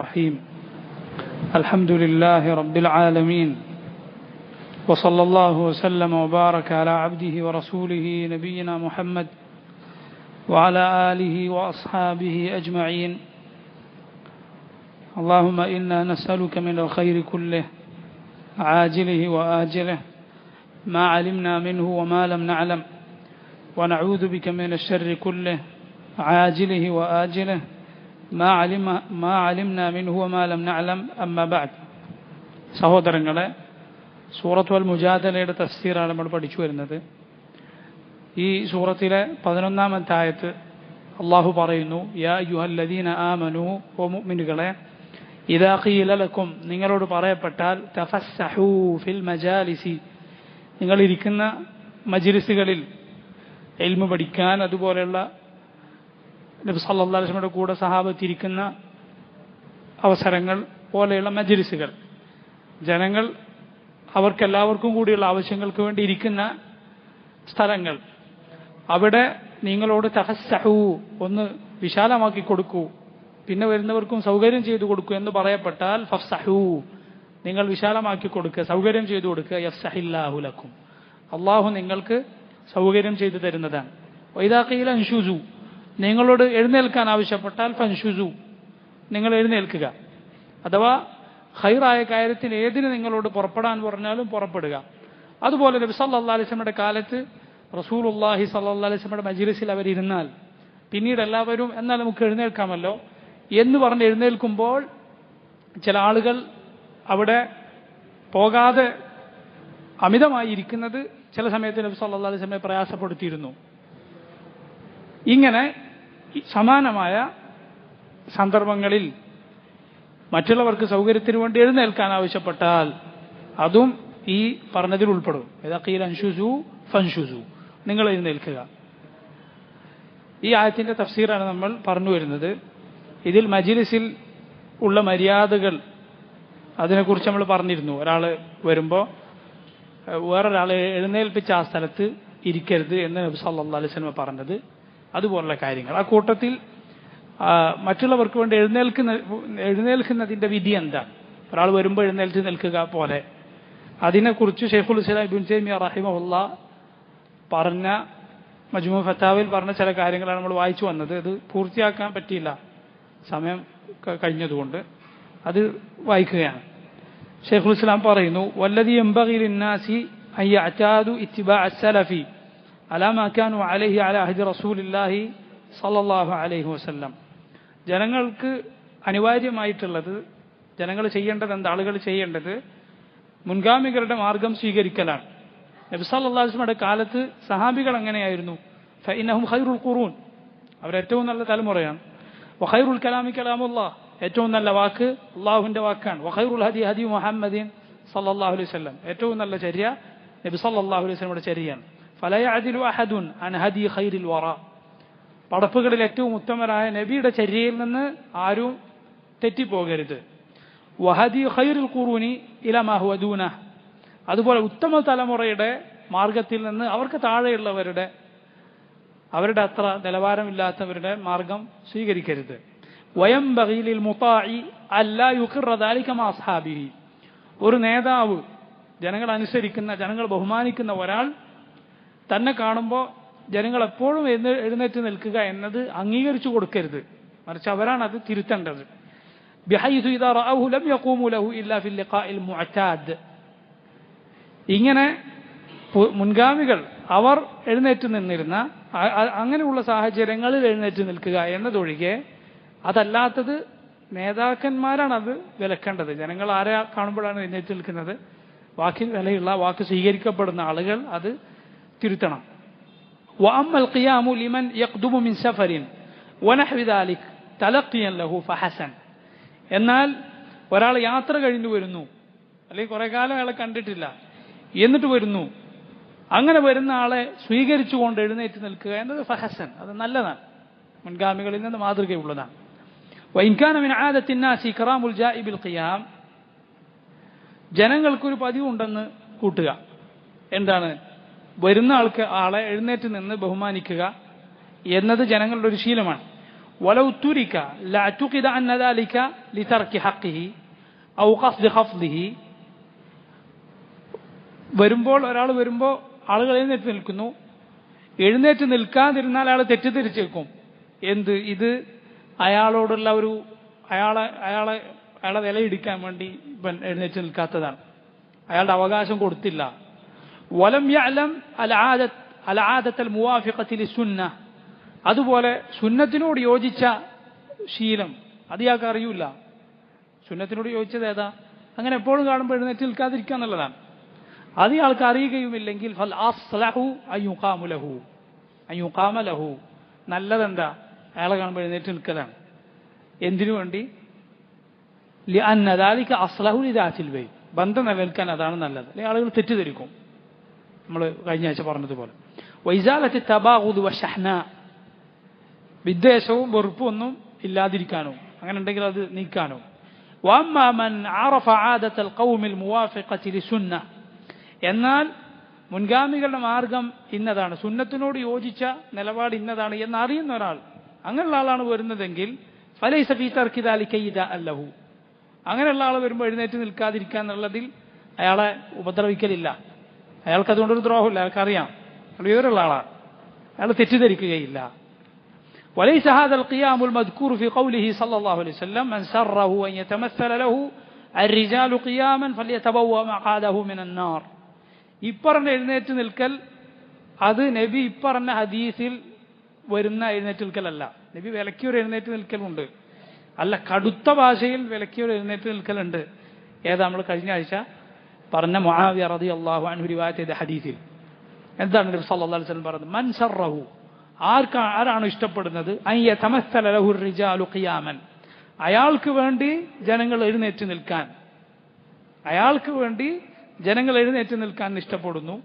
الرحيم الحمد لله رب العالمين وصلى الله وسلم وبارك على عبده ورسوله نبينا محمد وعلى آله وأصحابه أجمعين اللهم إنا نسألك من الخير كله عاجله وآجله ما علمنا منه وما لم نعلم ونعوذ بك من الشر كله عاجله وآجله ما علمنا منه وما لم نعلم أما بعد സഹോദരങ്ങളെ, സൂറത്തുൽ അൽ മുജാദലയുടെ തഫ്സീറാണ് നമ്മൾ പഠിച്ചു വരുന്നത്. ഈ സൂറത്തിലെ 11-ാമത്തെ ആയത്ത് അള്ളാഹു പറയുന്നു, യാ അയ്യുഹല്ലദീന ആമനൂ, ഓ മുഅ്മിനുകളെ, ഇദാ ഖീല ലക്കും, നിങ്ങളോട് പറയപ്പെട്ടാൽ, തഫസ്സഹൂ ഫിൽ മജാലിസി, നിങ്ങൾ ഇരിക്കുന്ന മജ്ലിസുകളിൽ ഇൽമു പഠിക്കാൻ, അതുപോലെയുള്ള നബി സല്ലല്ലാഹു അലൈഹി വസല്ലമയുടെ കൂടെ സഹാബത്ത് ഇരിക്കുന്ന അവസരങ്ങൾ പോലെയുള്ള മജ്ലിസുകൾ, ജനങ്ങൾ അവർക്കെല്ലാവർക്കും കൂടിയുള്ള ആവശ്യങ്ങൾക്ക് വേണ്ടി ഇരിക്കുന്ന സ്ഥലങ്ങൾ, അവിടെ നിങ്ങളോട് തഫസ്സഹൂ, ഒന്ന് വിശാലമാക്കി കൊടുക്കൂ, പിന്നെ വരുന്നവർക്കും സൗകര്യം ചെയ്തു കൊടുക്കൂ എന്ന് പറയപ്പെട്ടാൽ, ഫഫ്സഹൂ, നിങ്ങൾ വിശാലമാക്കി കൊടുക്കുക, സൗകര്യം ചെയ്തു കൊടുക്കുക. യഫ്സഹില്ലാഹു ലക്കും, അള്ളാഹു നിങ്ങൾക്ക് സൗകര്യം ചെയ്തു തരുന്നതാണ്. വഇദാ ഖീല അൻഷുസു, നിങ്ങളോട് എഴുന്നേൽക്കാൻ ആവശ്യപ്പെട്ടാൽ ഫൻഷുസു, നിങ്ങൾ എഴുന്നേൽക്കുക. അഥവാ ഖൈറായ കാര്യത്തിന് ഏതിന് നിങ്ങളോട് പുറപ്പെടാൻ പറഞ്ഞാലും പുറപ്പെടുക. അതുപോലെ നബി സല്ലല്ലാഹു അലൈഹി വസല്ലമയുടെ കാലത്ത് റസൂലുള്ളാഹി സല്ലല്ലാഹു അലൈഹി വസല്ലമയുടെ മജ്ലിസിൽ അവരിരുന്നാൽ പിന്നീട് എല്ലാവരും എന്നാൽ നമുക്ക് എഴുന്നേൽക്കാമല്ലോ എന്ന് പറഞ്ഞ് എഴുന്നേൽക്കുമ്പോൾ ചില ആളുകൾ അവിടെ പോകാതെ അമിതമായി ഇരിക്കുന്നത് ചില സമയത്ത് നബി സല്ലല്ലാഹു അലൈഹി വസല്ലമയെ പ്രയാസപ്പെടുത്തിയിരുന്നു. ഇങ്ങനെ സമാനമായ സന്ദർഭങ്ങളിൽ മറ്റുള്ളവർക്ക് സൗകര്യത്തിന് വേണ്ടി എഴുന്നേൽക്കാൻ ആവശ്യപ്പെട്ടാൽ അതും ഈ പറഞ്ഞതിൽ ഉൾപ്പെടും. ഇദാ ഖീല അൻഷുസു ഫൻഷുസു, നിങ്ങൾ എഴുന്നേൽക്കുക. ഈ ആയത്തിന്റെ തഫ്സീറാണ് നമ്മൾ പറഞ്ഞു വരുന്നത്. ഇതിൽ മജ്ലിസിൽ ഉള്ള മര്യാദകൾ, അതിനെക്കുറിച്ച് നമ്മൾ പറഞ്ഞിരുന്നു. ഒരാൾ വരുമ്പോൾ വേറൊരാളെ എഴുന്നേൽപ്പിച്ച് ആ സ്ഥലത്ത് ഇരിക്കരുത് എന്ന് നബി സല്ലല്ലാഹു അലൈഹി വസല്ലം പറഞ്ഞത്, അതുപോലുള്ള കാര്യങ്ങൾ. ആ കൂട്ടത്തിൽ മറ്റുള്ളവർക്ക് വേണ്ടി എഴുന്നേൽക്കുന്നതിന്റെ വിധി എന്താണ്? ഒരാൾ വരുമ്പോൾ എഴുന്നേൽച്ച് നിൽക്കുക പോലെ, അതിനെക്കുറിച്ച് ശൈഖുൽ ഇസ്ലാം ഇബ്നു തൈമിയ്യ റഹിമഹുല്ലാഹ് പറഞ്ഞ മജ്മൂ ഫത്താവയിൽ പറഞ്ഞ ചില കാര്യങ്ങളാണ് നമ്മൾ വായിച്ചു വന്നത്. ഇത് പൂർത്തിയാക്കാൻ പറ്റിയില്ല, സമയം കഴിഞ്ഞതുകൊണ്ട് അത് വായിക്കുകയാണ്. ശൈഖുൽ ഇസ്ലാം പറയുന്നു, വല്ലദീ യൻബഗി ലിന്നാസി അൻ യഅ്താദു ഇത്തിബാഅ അസ്സലഫി അലാ മാ കാനൂ അലൈഹി അലാ അഹ്ദി റസൂലില്ലാഹി സല്ലല്ലാഹു അലൈഹി വസല്ലം, ജനങ്ങൾക്ക് അനിവാര്യമായിട്ടുള്ളത്, ജനങ്ങൾ ചെയ്യേണ്ടത് എന്താ, ആളുകൾ ചെയ്യേണ്ടത് മുൻഗാമികളുടെ മാർഗം സ്വീകരിക്കലാണ്. നബി സല്ലല്ലാഹു അലൈഹി വസല്ലമയുടെ കാലത്ത് സഹാബികൾ എങ്ങനെയായിരുന്നു? ഫഇന്നഹും ഖൈറുൽ ഖുറൂൻ, അവരേറ്റവും നല്ല തലമുറയാണ്. വഖൈറുൽ കലാമി കലാമുല്ലാഹ്, ഏറ്റവും നല്ല വാക്ക് അള്ളാഹുവിന്റെ വാക്കാണ്. വഖൈറുൽ ഹദി ഹദി മുഹമ്മദിൻ സല്ലല്ലാഹു അലൈഹി വസല്ലം, ഏറ്റവും നല്ല ചര്യ നബി സല്ലല്ലാഹു അലൈഹി വസല്ലമയുടെ ചര്യയാണ്. ഫലാ യഅദിലു അഹദുൻ അൻ ഹദി ഖൈറിൽ വറാ, പടപ്പുകളിൽ ഏറ്റവും ഉത്തമരായ നബിയുടെ ചര്യയിൽ നിന്ന് ആരും തെറ്റിപ്പോകരുത്. വഹദി ഖൈറുൽ ഖുറൂനി ഇലാ മാ ഹുവ ദൂനഹ്, അതുപോലെ ഉത്തമ തലമുറയുടെ മാർഗത്തിൽ നിന്ന് അവർക്ക് താഴെയുള്ളവരുടെ, അവരുടെ അത്ര നിലവാരമില്ലാത്തവരുടെ മാർഗം സ്വീകരിക്കരുത്. വയംബഗി ലിൽ മുതാഇ അല്ലാ യുഖിറ ദാലിക മാ അസ്ഹാബിഹി, ഒരു നേതാവ്, ജനങ്ങൾ അനുസരിക്കുന്ന, ജനങ്ങൾ ബഹുമാനിക്കുന്ന ഒരാൾ തന്നെ കാണുമ്പോൾ ജനങ്ങൾ എപ്പോഴും എഴുന്നേറ്റ് നിൽക്കുക എന്നത് അംഗീകരിച്ചു കൊടുക്കരുത്, മറിച്ച് അവരാണ് അത് തിരുത്തേണ്ടത്. ബിഹൈസു ഇദാ റഅൗഹു ലം യഖൂമു ലഹു ഇല്ലാ ഫിൽ ലിഖാഇൽ മുഅ്താദ്, ഇങ്ങനെ മുൻഗാമികൾ അവർ എഴുന്നേറ്റ് നിന്നിരുന്ന അങ്ങനെയുള്ള സാഹചര്യങ്ങളിൽ എഴുന്നേറ്റ് നിൽക്കുക എന്നതൊഴികെ അതല്ലാത്തത് നേതാക്കന്മാരാണ് അത് വിലക്കേണ്ടത്. ജനങ്ങൾ ആരെ കാണുമ്പോഴാണ് എഴുന്നേറ്റ് നിൽക്കുന്നത്, വാക്കിൽ വിലയുള്ള, വാക്ക് സ്വീകരിക്കപ്പെടുന്ന ആളുകൾ അത് തിരുത്തണം. وأما القيام لمن يقدم من سفر ونحو ذلك تلقيا له فحسن, എന്നാൽ ഒരാൾ യാത്ര കഴിഞ്ഞു വരുന്നു, അല്ലെങ്കിൽ കുറെ കാലം അയാളെ കണ്ടിട്ടില്ല, എന്നിട്ട് വരുന്നു, അങ്ങനെ വരുന്ന ആളെ സ്വീകരിച്ചുകൊണ്ട് എഴുന്നേറ്റ് നിൽക്കുക എന്നത് ഫഹസൻ, അത് നല്ലതാണ്, മുൻഗാമികളിൽ നിന്ന് മാതൃകയുള്ളതാണ്. وإن كان من عادة الناس إكرام الجائع بالقيام, ജനങ്ങൾക്കൊരു പതിവുണ്ടെന്ന് കൂട്ടുക. എന്താണ്? വരുന്ന ആളെ എഴുന്നേറ്റ് നിന്ന് ബഹുമാനിക്കുക എന്നത് ജനങ്ങളുടെ ഒരു ശീലമാണ്. ولو ترك لاعتقد أن ذلك لترك حقه أو قصد خفضه. വരുമ്പോൾ ഒരാൾ വരുമ്പോൾ ആളുകൾ എഴുന്നേറ്റ് നിൽക്കുന്നു. എഴുന്നേറ്റ് നിൽക്കാതിരുന്നാൽ അയാൾ തെറ്റിദ്ധരിച്ചേക്കും. എന്ത് ഇത് അയാളോടുള്ള ഒരു അയാളെ വിലയിടിക്കാൻ വേണ്ടി ഇവൻ എഴുന്നേറ്റ് നിൽക്കാത്തതാണ്, അയാളുടെ അവകാശം കൊടുത്തില്ല. വലം യഅലം അൽആദത്തൽ മുവാഫിഖത്തി ലിസുന്ന, അതുപോലെ സുന്നത്തിനോട് യോജിച്ച ശീലം അത് ഇയാൾക്ക് അറിയില്ല. സുന്നത്തിനോട് യോജിച്ചത് ഏതാ? അങ്ങനെ എപ്പോഴും കാണുമ്പോൾ എഴുന്നേറ്റ് നിൽക്കാതിരിക്കുക എന്നുള്ളതാണ്. അത് ഇയാൾക്ക് അറിയുകയുമില്ലെങ്കിൽ ഫൽ അസ്ലഹു അയ്യുഖാമു ലഹു, നല്ലതെന്താ അയാളെ കാണുമ്പോൾ എഴുന്നേറ്റ് നിൽക്കലാണ്. എന്തിനു വേണ്ടി? ലിഅന്ന ദാലിക അസ്ലഹു ലിദാത്തിൽ ബൈ, ബന്ധം നിലനിൽക്കാൻ അതാണ് നല്ലത്. അല്ലെങ്കിൽ ആളുകൾ തെറ്റിദ്ധരിക്കും, നമ്മൾ കഴിഞ്ഞ ആഴ്ച പറഞ്ഞതുപോലെ. വൈസാലത്തി തബാഗുദ് വശഹ്ന, വിദ്വേഷവും വെറുപ്പും ഒന്നും ഇല്ലാതിരിക്കാനോ അങ്ങനെ ഉണ്ടെങ്കിൽ അത് നീക്കാനോ. വഅമ്മാ മൻ അറഫ ആദത്തൽ ഖൗമിൽ മുവാഫിഖത്തി ലിസുന്ന, എന്നാൽ മുൻഗാമികളുടെ മാർഗം ഇന്നതാണ്, സുന്നത്തിനോട് യോജിച്ച നിലപാട് ഇന്നതാണ് എന്നറിയുന്ന ഒരാൾ, അങ്ങനെയുള്ള ആളാണ് വരുന്നതെങ്കിൽ ഫലൈസ ഫീ തർക്കി ദാലിക ഇദാഅൻ ലഹു, അങ്ങനെയുള്ള ആൾ വരുമ്പോൾ എഴുന്നേറ്റ് നിൽക്കാതിരിക്കുക എന്നുള്ളതിൽ അയാളെ ഉപദ്രവിക്കലില്ല. അയാൾക്ക് അതുകൊണ്ടൊരു ദ്രോഹമില്ല, അയാൾക്കറിയാം അയാൾ വിവരമുള്ള ആളാണ്, അയാൾ തെറ്റിദ്ധരിക്കുകയില്ല. وليس هذا القيام المذكور في قوله صلى الله عليه وسلم من سره أن يتمثل له الرجال قياما فليتبوأ مقعده من النار. ഇപ്പറഞ്ഞ എഴുന്നേറ്റ് നിൽക്കൽ അത് നബി ഇപ്പറഞ്ഞ ഹദീസിൽ വരുന്ന എഴുന്നേറ്റ് നിൽക്കലല്ല. നബി വിലക്കിയൊരു എഴുന്നേറ്റ് നിൽക്കലുണ്ട്, അല്ല കടുത്ത ഭാഷയിൽ വിലക്കിയൊരു എഴുന്നേറ്റ് നിൽക്കലുണ്ട്. ഏതാ? നമ്മൾ കഴിഞ്ഞ ആഴ്ച പറഞ്ഞ മുആവിയ റളിയല്ലാഹു അൻഹു റിവായത്ത് ചെയ്ത ഹദീസിൽ എന്താണ് നബി സല്ലല്ലാഹു അലൈഹി വസല്ലം പറഞ്ഞത്? മൻ സറഹു, ആരാണ് ഇഷ്ടപ്പെടുന്നത്, അൻ യതമസ്സല ലഹു റിജാലു ഖിയാമൻ, അയാൾക്ക് വേണ്ടി ജനങ്ങൾ എഴുന്നേറ്റ് നിൽക്കാൻ, അയാൾക്ക് വേണ്ടി ജനങ്ങൾ എഴുന്നേറ്റ് നിൽക്കാൻ ഇഷ്ടപ്പെടുന്നു.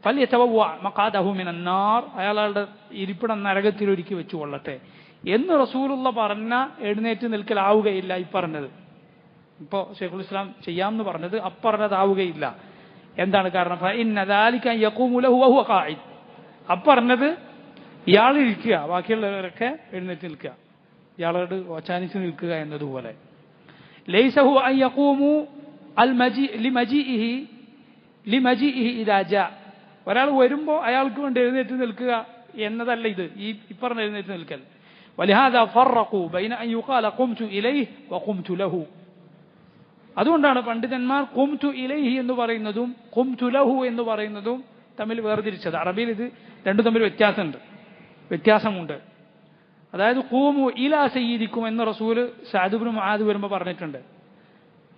ഫല്യതബവ്വ മഖാദഹു മിനൻ നാർ, അയാളുടെ ഇരിപ്പിടം നരകത്തിൽ ഒരുക്കി വെച്ചു കൊള്ളട്ടെ എന്ന് റസൂലുള്ള പറഞ്ഞ എഴുന്നേറ്റ് നിൽക്കലാവുകയില്ല ഈ പറഞ്ഞത്. ഇപ്പോൾ ശൈഖുൽ ഇസ്ലാം ചെയ്യാമെന്ന് പറഞ്ഞത് അപ്പറഞ്ഞതാവുകയില്ല. എന്താണ് കാരണം? ഫഇന്ന ദാലിക യഖൂമു ലഹു വഹുവ ഖാഇദ്, അപ്പറഞ്ഞത് ഇയാൾ ഇരിക്കുക, ബാക്കിയുള്ളവരൊക്കെ എഴുന്നേറ്റ് നിൽക്കുക, ഇയാളോട് ഓച്ചാനിച്ച് നിൽക്കുക എന്നതുപോലെ. ലൈസഹു അൻ യഖൂമു ലിമജീഇഹി ഇദാ ജാ, ഒരാൾ വരുമ്പോൾ അയാൾക്ക് വേണ്ടി എഴുന്നേറ്റ് നിൽക്കുക എന്നതല്ല ഇത് ഈ പറഞ്ഞ എഴുന്നേറ്റ് നിൽക്കൽ. വലിഹാദാ ഫറഖു ബൈന അൻ യുഖാല ഖുംതു ഇലൈഹി വഖുംതു ലഹു, അതുകൊണ്ടാണ് പണ്ഡിതന്മാർ ഖുംതു ഇലൈഹി എന്ന് പറയുന്നതും ഖുംതു ലഹു എന്ന് പറയുന്നതും തമ്മിൽ വേർതിരിച്ചത്. അറബിയിൽ ഇത് രണ്ടും തമ്മിൽ വ്യത്യാസമുണ്ട്. അതായത് ഖൂമു ഇലാ സയ്യിദിക്കും എന്ന് റസൂല് സഅദ് ഇബ്നു മുആദ് വരുമ്പോൾ പറഞ്ഞിട്ടുണ്ട്.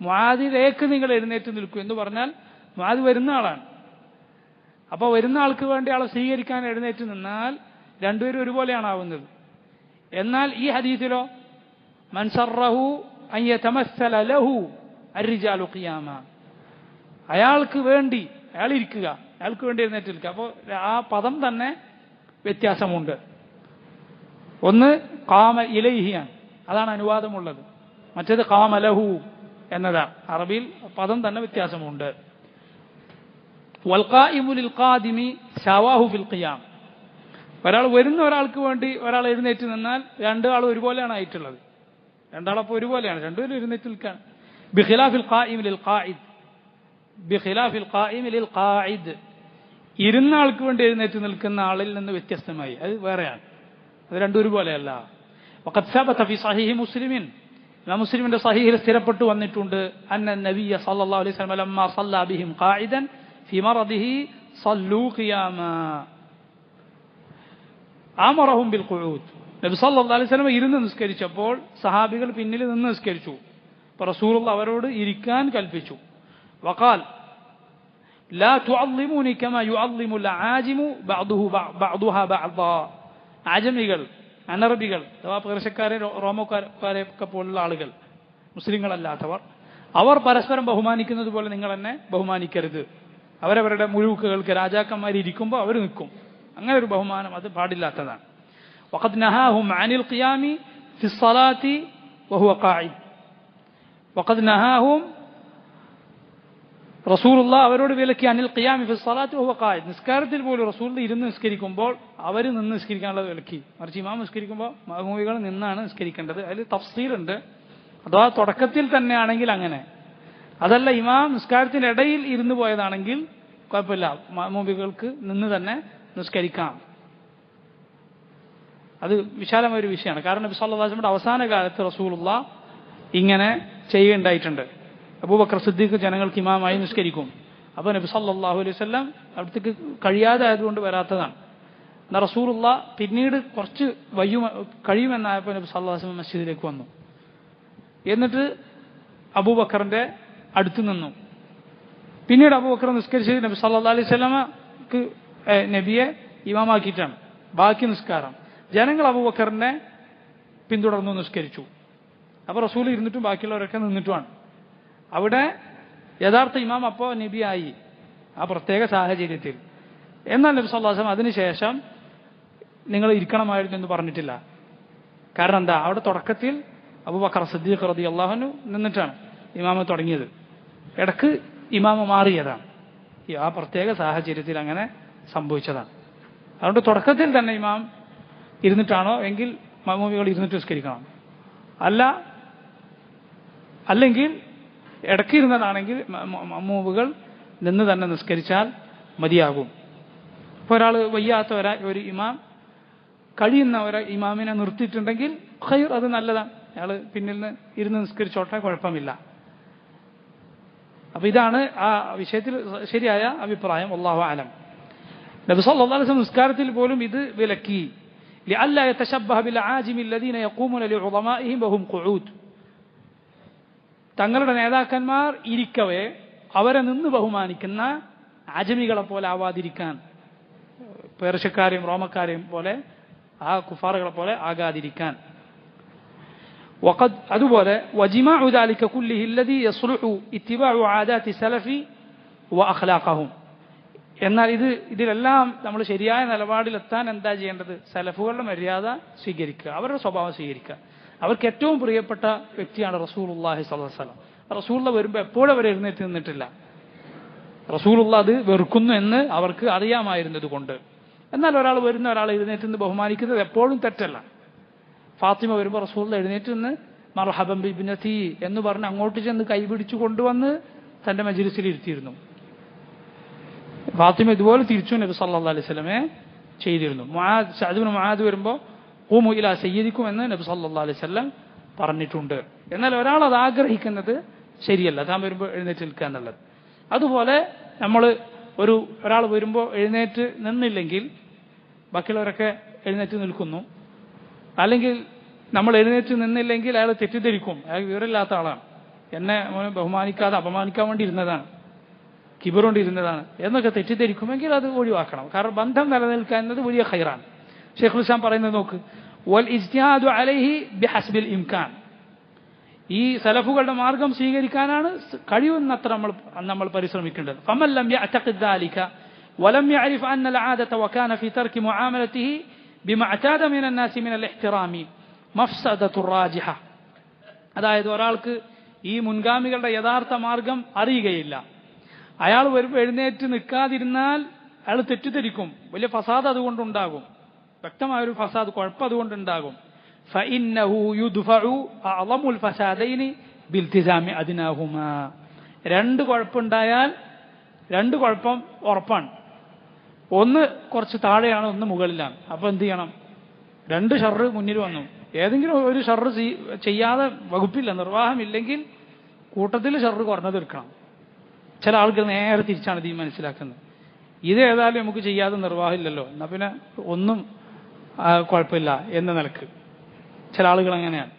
മുആദിലേക്ക് നിങ്ങൾ എഴുന്നേറ്റ് നിൽക്കൂ എന്ന് പറഞ്ഞാൽ മുആദ് വരുന്ന ആളാണ്. അപ്പോൾ വരുന്ന ആൾക്ക് വേണ്ടി ആളെ സ്വീകരിക്കാൻ എഴുന്നേറ്റ് നിന്നാൽ രണ്ടുപേരും ഒരുപോലെയാണ് ആവുന്നത്. എന്നാൽ ഈ ഹദീസിലോ മൻ സറഹു അൻ യതമസ്സല ലഹു അർരിജാലു ഖിയാമ, അയാൾക്ക് വേണ്ടി അയാൾ ഇരിക്കുക, അയാൾക്ക് വേണ്ടി എഴുന്നേറ്റ് നിൽക്കുക. അപ്പോൾ ആ പദം തന്നെ വ്യത്യാസമുണ്ട്. ഒന്ന് ഖാമ ഇലൈഹിയാണ്, അതാണ് അനുവാദമുള്ളത്. മറ്റേത് ഖാമ ലഹു എന്നതാണ്. അറബിയിൽ പദം തന്നെ വ്യത്യാസമുണ്ട്. വൽഖായിമു ലിൽഖാദിമി സവാഹു ഫിൽ ഖിയാം, ഒരാൾ വരുന്ന ഒരാൾക്ക് വേണ്ടി ഒരാൾ എഴുന്നേറ്റ് നിന്നാൽ രണ്ടാൾ ഒരുപോലെയാണ് ആയിട്ടുള്ളത്. രണ്ടാളപ്പോൾ ഒരുപോലെയാണ്, രണ്ടുപേരും എഴുന്നേറ്റ് നിൽക്കാൻ. ബിഖിലാഫിൽ ഖായിമി ലിൽ ഖായിദ്, ഇരുന്ന ആൾക്ക് വേണ്ടി എഴുന്നേറ്റ് നിൽക്കുന്ന ആളിൽ നിന്ന് വ്യത്യസ്തമായി, അത് വേറെയാണ്, അത് രണ്ടും ഒരുപോലെയല്ല. വഖദ് സബത ഫി സഹീഹി മുസ്ലിമിൻ, മുസ്ലിമിന്റെ സഹീഹിൽ സ്ഥിരപ്പെട്ടു വന്നിട്ടുണ്ട്, അന്ന നബിയ സല്ലല്ലാഹു അലൈഹി വസല്ലം ലമ്മാ സല്ല ബിഹിം ഖായിദൻ ഫി മറദിഹി സല്ലൂ ഖിയാമാ അമറഹും ബിൽ ഖുഊദ്. നബി സല്ലല്ലാഹു അലൈഹി വസല്ലം ഇരുന്ന് നിസ്കരിച്ചപ്പോൾ സഹാബികൾ പിന്നിൽ നിന്ന് നിസ്കരിച്ചു. അപ്പോൾ റസൂലുള്ളാഹി അവരോട് ഇരിക്കാൻ കൽപ്പിച്ചു. വഖാൽ ലാ തുഅള്ളിമൂനി കമാ യുഅള്ളിമുൽ ആജിമു ബഅദുഹാ ബഅദാ, ആജമികൾ അനറബികൾ അഥവാ പേർഷ്യക്കാരെ റോമക്കാരെ ഒക്കെ പോലുള്ള ആളുകൾ, മുസ്ലിങ്ങളല്ലാത്തവർ, അവർ പരസ്പരം ബഹുമാനിക്കുന്നത് പോലെ നിങ്ങൾ എന്നെ ബഹുമാനിക്കരുത്. അവരവരുടെ മുഴുക്കകൾക്ക് രാജാക്കന്മാരിയ്ക്കുമ്പോൾ അവർ നിൽക്കും, അങ്ങനെ ഒരു ബഹുമാനം അത് പാടില്ലാത്തതാണ്. വഖദ് നഹാഹും അനിൽ ഖിയാമി ഫി സ്വലാത്തി വഹുവ ഖാഇദ്, വഖദ് നഹാഹും റസൂലുള്ള അവരോട് വിലക്കി അനിൽ ഖിയാമി ഫി സ്വലാത്തി വഹുവ ഖായിദ്, നിസ്കാരത്തിൽ പോലും റസൂൽ ഇരുന്ന് നിസ്കരിക്കുമ്പോൾ അവർ നിന്ന് നിസ്കരിക്കാനുള്ളത് വിലക്കി. മറിച്ച് ഇമാം നിസ്കരിക്കുമ്പോൾ മഅ്മൂമികൾ നിന്നാണ് നിസ്കരിക്കേണ്ടത്. അതിൽ തഫ്സീലുണ്ട്. അഥവാ തുടക്കത്തിൽ തന്നെയാണെങ്കിൽ അങ്ങനെ, അതല്ല ഇമാം നിസ്കാരത്തിന്റെ ഇടയിൽ ഇരുന്ന് പോയതാണെങ്കിൽ കുഴപ്പമില്ല, മഅ്മൂമികൾക്ക് നിന്ന് തന്നെ നിസ്കരിക്കാം. അത് വിശാലമായ ഒരു വിഷയമാണ്. കാരണം നബി സല്ലല്ലാഹു അലൈഹി വസല്ലമയുടെ അവസാന കാലത്ത് റസൂലുള്ള ഇങ്ങനെ ചെയ്യുകയുണ്ടായിട്ടുണ്ട്. അബൂബക്കർ സിദ്ദീഖ് ജനങ്ങൾക്ക് ഇമാമായി നിസ്കരിക്കും. അപ്പോൾ നബി സല്ലല്ലാഹു അലൈഹി വസല്ലം അവിടത്തേക്ക് കഴിയാതെ ആയതുകൊണ്ട് വരാത്തതാണ്. എന്നാൽ റസൂലുള്ള പിന്നീട് കുറച്ച് കഴിയുമെന്നായപ്പോൾ നബി സല്ലല്ലാഹു അലൈഹി വസല്ലം മസ്ജിദിലേക്ക് വന്നു. എന്നിട്ട് അബൂബക്കറിന്റെ അടുത്ത് നിന്നു. പിന്നീട് അബൂബക്കർ നിസ്കരിച്ച് നബി സല്ലല്ലാഹു അലൈഹി വസല്ലമക്ക് നബിയെ ഇമാമാക്കിയിട്ടാണ് ബാക്കി നിസ്കാരം. ജനങ്ങൾ അബൂബക്കറിനെ പിന്തുടർന്നു നിസ്കരിച്ചു. അപ്പോൾ റസൂൽ ഇരുന്നിട്ടും ബാക്കിയുള്ളവരൊക്കെ നിന്നിട്ടുമാണ്. അവിടെ യഥാർത്ഥ ഇമാം അപ്പോൾ നബിയായി ആ പ്രത്യേക സാഹചര്യത്തിൽ. എന്നാൽ നബി സല്ലല്ലാഹു അലൈഹി വസല്ലം അതിനുശേഷം നിങ്ങൾ ഇരിക്കണമായിരുന്നു എന്ന് പറഞ്ഞിട്ടില്ല. കാരണം എന്താ, അവിടെ തുടക്കത്തിൽ അബൂബക്കർ സിദ്ദീഖ് റളിയല്ലാഹു അൻഹു നിന്നിട്ടാണ് ഇമാമ തുടങ്ങിയത്. ഇടക്ക് ഇമാമ മാറിയതാണ്. ആ പ്രത്യേക സാഹചര്യത്തിൽ അങ്ങനെ സംഭവിച്ചതാണ്. അതുകൊണ്ട് തുടക്കത്തിൽ തന്നെ ഇമാം ഇരുന്നിട്ടാണോ എങ്കിൽ മഅ്മൂമികൾ ഇരുന്നിട്ട് നിസ്കരിക്കണം. അല്ലെങ്കിൽ ഇടയ്ക്ക് ഇരുന്നതാണെങ്കിൽ മഅ്മൂമുകൾ നിന്ന് തന്നെ നിസ്കരിച്ചാൽ മതിയാകും. ഇപ്പോൾ ഒരാൾ വയ്യാത്ത ഒരു ഇമാം കഴിയുന്ന ഒരു ഇമാമിനെ നിർത്തിയിട്ടുണ്ടെങ്കിൽ ഖൈർ, അത് നല്ലതാണ്. അയാൾ പിന്നിൽ നിന്ന് ഇരുന്ന് നിസ്കരിച്ചോട്ടെ, കുഴപ്പമില്ല. അപ്പൊ ഇതാണ് ആ വിഷയത്തിൽ ശരിയായ അഭിപ്രായം. വല്ലാഹു അലം. നബി സല്ലല്ലാഹു അലൈഹി വസല്ലം നിസ്കാരത്തിൽ പോലും ഇത് വിലക്കി. لئلا يتشبه بالعاجم الذين يقومون لعظمائهم وهم قعود. തങ്ങളുടെ നേതാക്കന്മാർ ഇരിക്കവേ അവരെ നിന്ന് ബഹുമാനിക്കുന്ന അജമികളെ പോലെ ആവാതിരിക്കാൻ, പേർഷ്യക്കാരെയും റോമക്കാരെയും പോലെ ആ കുഫാറുകളെ പോലെ ആകാതിരിക്കാൻ. അതുപോലെ وجماع ذلك كله الذي يصلح اتباع عادات السلف واخلاقهم. എന്നാൽ ഇതിലെല്ലാം നമ്മൾ ശരിയായ നിലപാടിലെത്താൻ എന്താ ചെയ്യേണ്ടത്? സലഫുകളുടെ മര്യാദ സ്വീകരിക്കുക, അവരുടെ സ്വഭാവം സ്വീകരിക്കുക. അവർക്ക് ഏറ്റവും പ്രിയപ്പെട്ട വ്യക്തിയാണ് റസൂലുള്ളാഹി സ്വല്ലല്ലാഹു അലൈഹി വസല്ലം. റസൂലുള്ള വരുമ്പോൾ എപ്പോഴും അവർ എഴുന്നേറ്റ് നിന്നിട്ടില്ല. റസൂലുള്ള അത് വെറുക്കുന്നു എന്ന് അവർക്ക് അറിയാമായിരുന്നത് കൊണ്ട്. എന്നാൽ ഒരാൾ എഴുന്നേറ്റ് നിന്ന് ബഹുമാനിക്കുന്നത് എപ്പോഴും തെറ്റല്ല. ഫാത്തിമ വരുമ്പോൾ റസൂലുള്ള എഴുന്നേറ്റ് നിന്ന് മർഹബൻ ബിബ്നതി എന്ന് പറഞ്ഞ് അങ്ങോട്ട് ചെന്ന് കൈപിടിച്ചു കൊണ്ടുവന്ന് തന്റെ മജ്ലിസിൽ ഇരുത്തിയിരുന്നു. ഫാത്തിമ ഇതുപോലെ തിരിച്ചു നബി സല്ലല്ലാഹു അലൈഹി വസല്ലമയെ ചെയ്തിരുന്നു. സഅദ് ഇബ്നു മുആദ് വരുമ്പോൾ ഖൂമു ഇലാ സയ്യിദിക്കും എന്ന് നബി സല്ലല്ലാഹു അലൈഹി വസല്ലം പറഞ്ഞിട്ടുണ്ട്. എന്നാൽ ഒരാൾ അത് ആഗ്രഹിക്കുന്നത് ശരിയല്ല, താൻ വരുമ്പോൾ എഴുന്നേറ്റ് നിൽക്കുക എന്നുള്ളത്. അതുപോലെ ഒരാൾ വരുമ്പോൾ എഴുന്നേറ്റ് നിന്നില്ലെങ്കിൽ ബാക്കിയുള്ളവരൊക്കെ എഴുന്നേറ്റ് നിൽക്കുന്നു, അല്ലെങ്കിൽ നമ്മൾ എഴുന്നേറ്റ് നിന്നില്ലെങ്കിൽ അയാൾ തെറ്റിദ്ധരിക്കും, അയാൾ വിവരമില്ലാത്ത ആളാണ്, എന്നെ ബഹുമാനിക്കാതെ അപമാനിക്കാൻ വേണ്ടി ഇരുന്നതാണ്, കിബറുകൊണ്ട് ഇരുന്നതാണ് എന്നൊക്കെ തെറ്റിദ്ധരിക്കുമെങ്കിൽ അത് ഒഴിവാക്കണം. കാരണം ബന്ധം നിലനിൽക്കുക എന്നത് വലിയ ഖൈറാണ്. ഷെയ്ഖുൽ ഇസ്ലാം പറയുന്നത് നോക്ക്, വൽ ഇജ്തിഹാദു അലൈഹി ബിഹസ്ബിൽ ഇംകാൻ. ഈ സലഫുകളുടെ മാർഗം സ്വീകരിക്കാനാണ് കഴിയുന്നത്ര നമ്മൾ പരിശ്രമിക്കേണ്ടത്. ഫമൻ ലം യഅതഖിദ് ദാലിക വലം യഅരിഫ് അന്ന العادة وكان في ترك معاملته بما اعتاد من الناس من الاحترام مفسدة راجحة. അതായത് ഒരാൾക്ക് ഈ മുൻഗാമികളുടെ യഥാർത്ഥ മാർഗം അറിയുകയില്ല, അയാൾ വരുമ്പോൾ എഴുന്നേറ്റ് നിൽക്കാതിരുന്നാൽ അയാൾ തെറ്റിദ്ധരിക്കും, വലിയ ഫസാദ് അതുകൊണ്ടുണ്ടാകും, വ്യക്തമായൊരു ഫസാദ് കുഴപ്പം അതുകൊണ്ടുണ്ടാകും. فإنه يدفع أعظم الفسادين بالتزام أدناهما. രണ്ട് കുഴപ്പമുണ്ടായാൽ രണ്ട് കുഴപ്പം ഉറപ്പാണ്. ഒന്ന് കുറച്ച് താഴെയാണ്, ഒന്ന് മുകളിലാണ്. അപ്പോൾ എന്ത് ചെയ്യണം? രണ്ട് ഷർറ് മുന്നിൽ വന്നു, ഏതെങ്കിലും ഒരു ഷർറ് ചെയ്യാതെ വകുപ്പില്ല, നിർവാഹമില്ലെങ്കിൽ കൂട്ടത്തിൽ ഷർറ് കുറഞ്ഞത് എടുക്കണം. ചില ആളുകൾ നേരെ തിരിച്ചാണ് ഇത് മനസ്സിലാക്കുന്നത്. ഇത് ഏതായാലും നമുക്ക് ചെയ്യാതെ നിർവാഹമില്ലല്ലോ, എന്നാൽ പിന്നെ ഒന്നും കുഴപ്പമില്ല എന്ന നിലക്ക് ചില ആളുകൾ അങ്ങനെയാണ്.